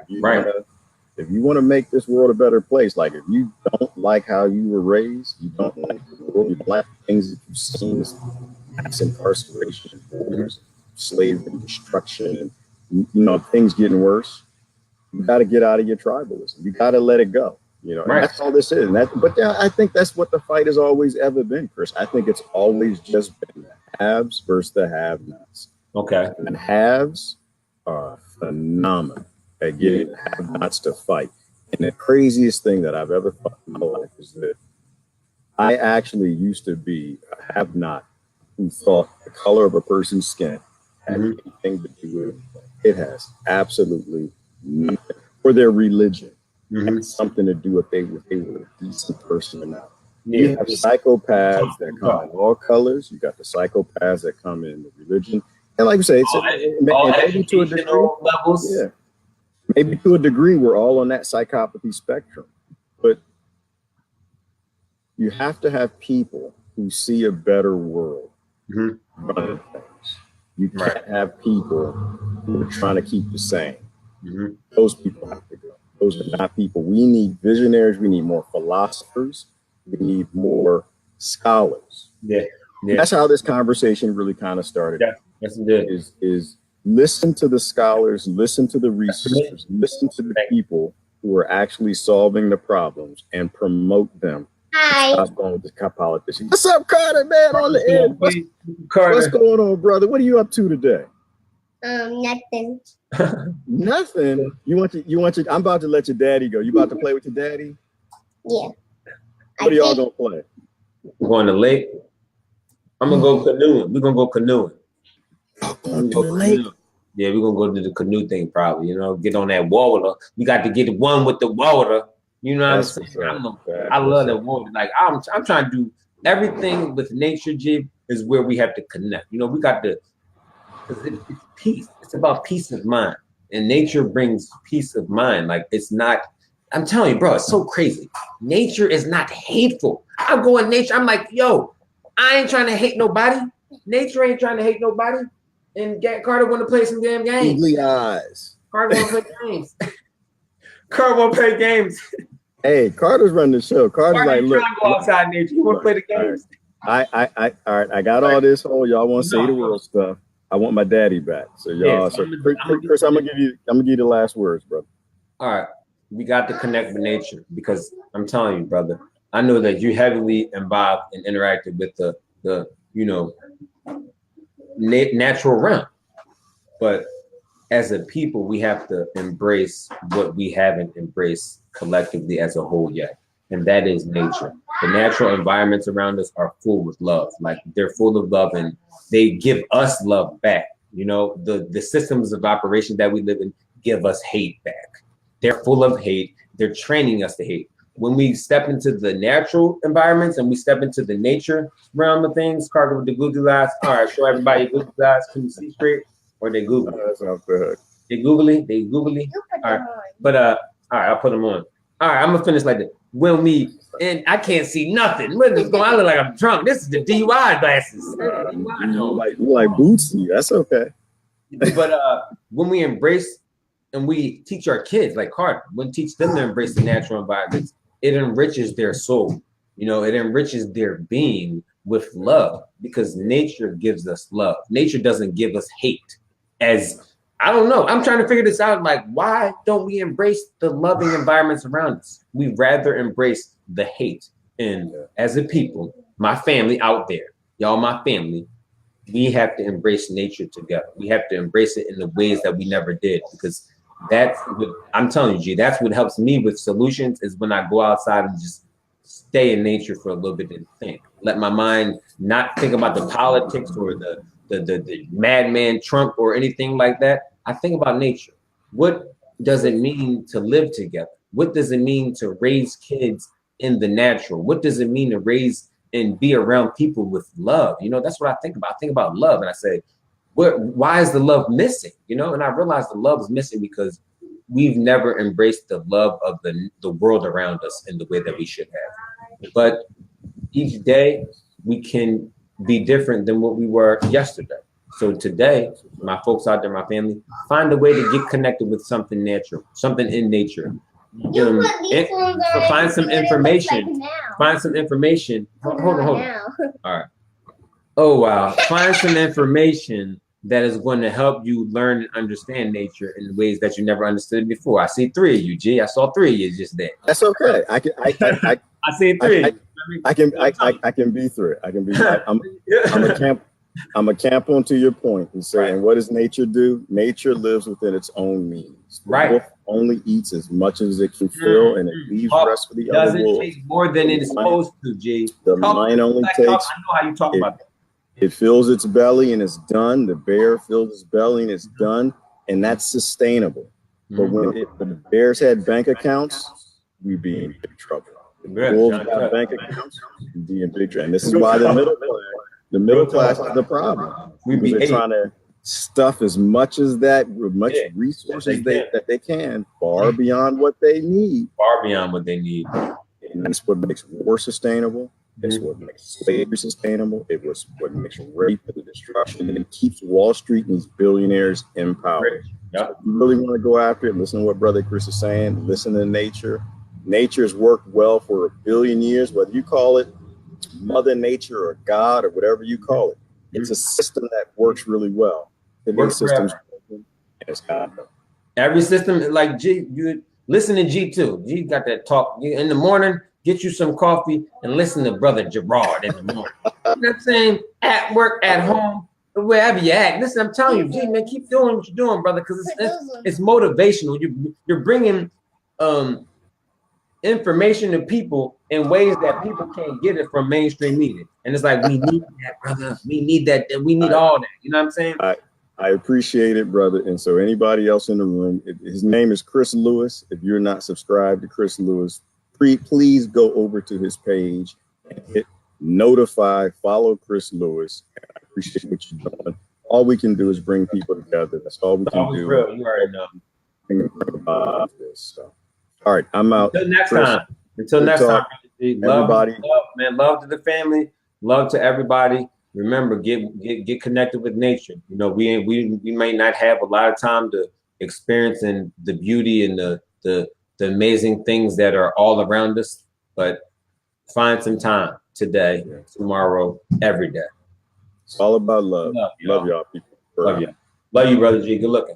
If you want to make this world a better place, like if you don't like how you were raised, you don't like the world, you don't like things that you've seen, mass incarceration, wars, slavery, destruction, and you know things getting worse. You got to get out of your tribalism. You got to let it go. You know, and that's all this is. I think that's what the fight has always ever been, Chris. I think it's always just been the haves versus the have-nots. Okay. And haves are phenomenal at getting have-nots to fight. And the craziest thing that I've ever thought in my life is that I actually used to be a have-not who thought the color of a person's skin had anything to do with it. It has absolutely nothing. Or their religion. Has something to do with if they were a decent person or not. Yeah. You have psychopaths that come in all colors. You got the psychopaths that come in the religion, and like you say, maybe to a degree. Levels. Yeah, maybe to a degree, we're all on that psychopathy spectrum. But you have to have people who see a better world running things. You can't have people who are trying to keep the same. Those people have to go. Those are not people. We need visionaries. We need more philosophers. We need more scholars. Yeah. That's how this conversation really kind of started. Yeah, yes, it did. Is listen to the scholars, listen to the researchers, listen to the people who are actually solving the problems and promote them. Hi. Stop going with the politician. What's up, Carter, man, on the end? What's going on, brother? What are you up to today? Nothing. Nothing. You want to? I'm about to let your daddy go. You about to play with your daddy? Yeah. What are y'all gonna play? We're going to the lake. I'm gonna go canoeing. We're gonna go canoeing. Going to the lake. Yeah, we're gonna go to the canoe thing probably. You know, get on that water. We got to get one with the water. You know what I'm saying? I love that water. Like I'm trying to do everything with nature. G is where we have to connect. You know, we got to. It's peace. It's about peace of mind, and nature brings peace of mind. Like it's not. I'm telling you, bro, it's so crazy. Nature is not hateful. I go in nature. I'm like, yo, I ain't trying to hate nobody. Nature ain't trying to hate nobody. And Carter want to play some damn games. Googly eyes. Carter want to play games. Carter won't play games. Hey, Carter's running the show. Carter's Carter, like, you look, trying to go outside nature. You want to play the games? all right. I got all this whole y'all want to say the world stuff. I want my daddy back. So y'all, Yeah, so Chris, I'm gonna give you the last words, brother. All right, we got to connect with nature because I'm telling you, brother, I know that you heavily involved and interacted with the natural realm, but as a people, we have to embrace what we haven't embraced collectively as a whole yet, and that is nature. The natural environments around us are full with love, like they're full of love, and they give us love back. You know, the systems of operation that we live in give us hate back. They're full of hate. They're training us to hate. When we step into the natural environments and we step into the nature realm of things, Carter with the googly eyes. All right, show everybody your googly eyes. Can you see straight? Or they googly? That's not good. They googly? They googly? All right. But all right, I'll put them on. All right, I'm gonna finish like this. When we and I can't see nothing. What is going on? I look like I'm drunk. This is the DUI glasses. You like Bootsy. That's okay. But when we embrace and we teach our kids, like Carter, when we teach them to embrace the natural environments, it enriches their soul. You know, it enriches their being with love because nature gives us love. Nature doesn't give us hate. As I don't know, I'm trying to figure this out. Like, why don't we embrace the loving environments around us? We rather embrace the hate. And as a people, my family out there, y'all, my family, we have to embrace nature together. We have to embrace it in the ways that we never did because that's what I'm telling you, G. That's what helps me with solutions is when I go outside and just stay in nature for a little bit and think. Let my mind not think about the politics or the madman Trump or anything like that. I think about nature. What does it mean to live together? What does it mean to raise kids in the natural? What does it mean to raise and be around people with love? You know, that's what I think about. I think about love and I say, why is the love missing? You know, and I realize the love is missing because we've never embraced the love of the world around us in the way that we should have. But each day we can be different than what we were yesterday. So today, my folks out there, my family, find a way to get connected with something natural, something in nature. Find some information. Find some information. Hold on. All right. Oh, wow. Find some information that is going to help you learn and understand nature in ways that you never understood before. I see 3 of you, G. I saw 3 of you just there. That's okay. I see 3. I can be through it. I can be. I'm a camp onto your point and saying, right. What does nature do? Nature lives within its own means. The wolf only eats as much as it can fill, and it leaves the rest for the other wolves. Doesn't take more than it's supposed to, G. The mind only takes. I know how you talk about that. It fills its belly and it's done. The bear fills its belly and it's done, and that's sustainable. But when the bears had bank accounts, we'd be in big trouble. If the wolves got bank accounts, we'd be in big trouble. And this is why the middle class is the problem. They're trying to stuff as much as that, resources that they can, far beyond what they need. Far beyond what they need. And that's what makes war sustainable. It's what makes slavery sustainable. It was what makes rape and destruction, and it keeps Wall Street and these billionaires in power. Yep. So if you really want to go after it, listen to what Brother Chris is saying. Listen to nature. Nature has worked well for 1 billion years, whether you call it Mother Nature or God or whatever you call it. It's a system that works really well. Every system, like G, you listen to G2. G got that talk in the morning. Get you some coffee and listen to Brother Gerard in the morning. You know what I'm saying? At work, at home, wherever you at. Listen, I'm telling you, G, man, keep doing what you're doing, brother, because it's motivational. You're bringing information to people in ways that people can't get it from mainstream media. And it's like, we need that, brother. We need that. We need all that. You know what I'm saying? I appreciate it, brother. And so anybody else in the room, his name is Chris Lewis. If you're not subscribed to Chris Lewis, please go over to his page and hit notify, follow Chris Lewis. I appreciate what you're doing. All we can do is bring people together. That's all we can do. Real. You already know. So, all right, I'm out. Until next time. Love, man. Love to the family. Love to everybody. Remember, get connected with nature. You know, we may not have a lot of time to experience the beauty and the the amazing things that are all around us, but find some time today, tomorrow, every day. It's all about love. Love Love y'all people. Love you. Love you, Brother G. Good looking.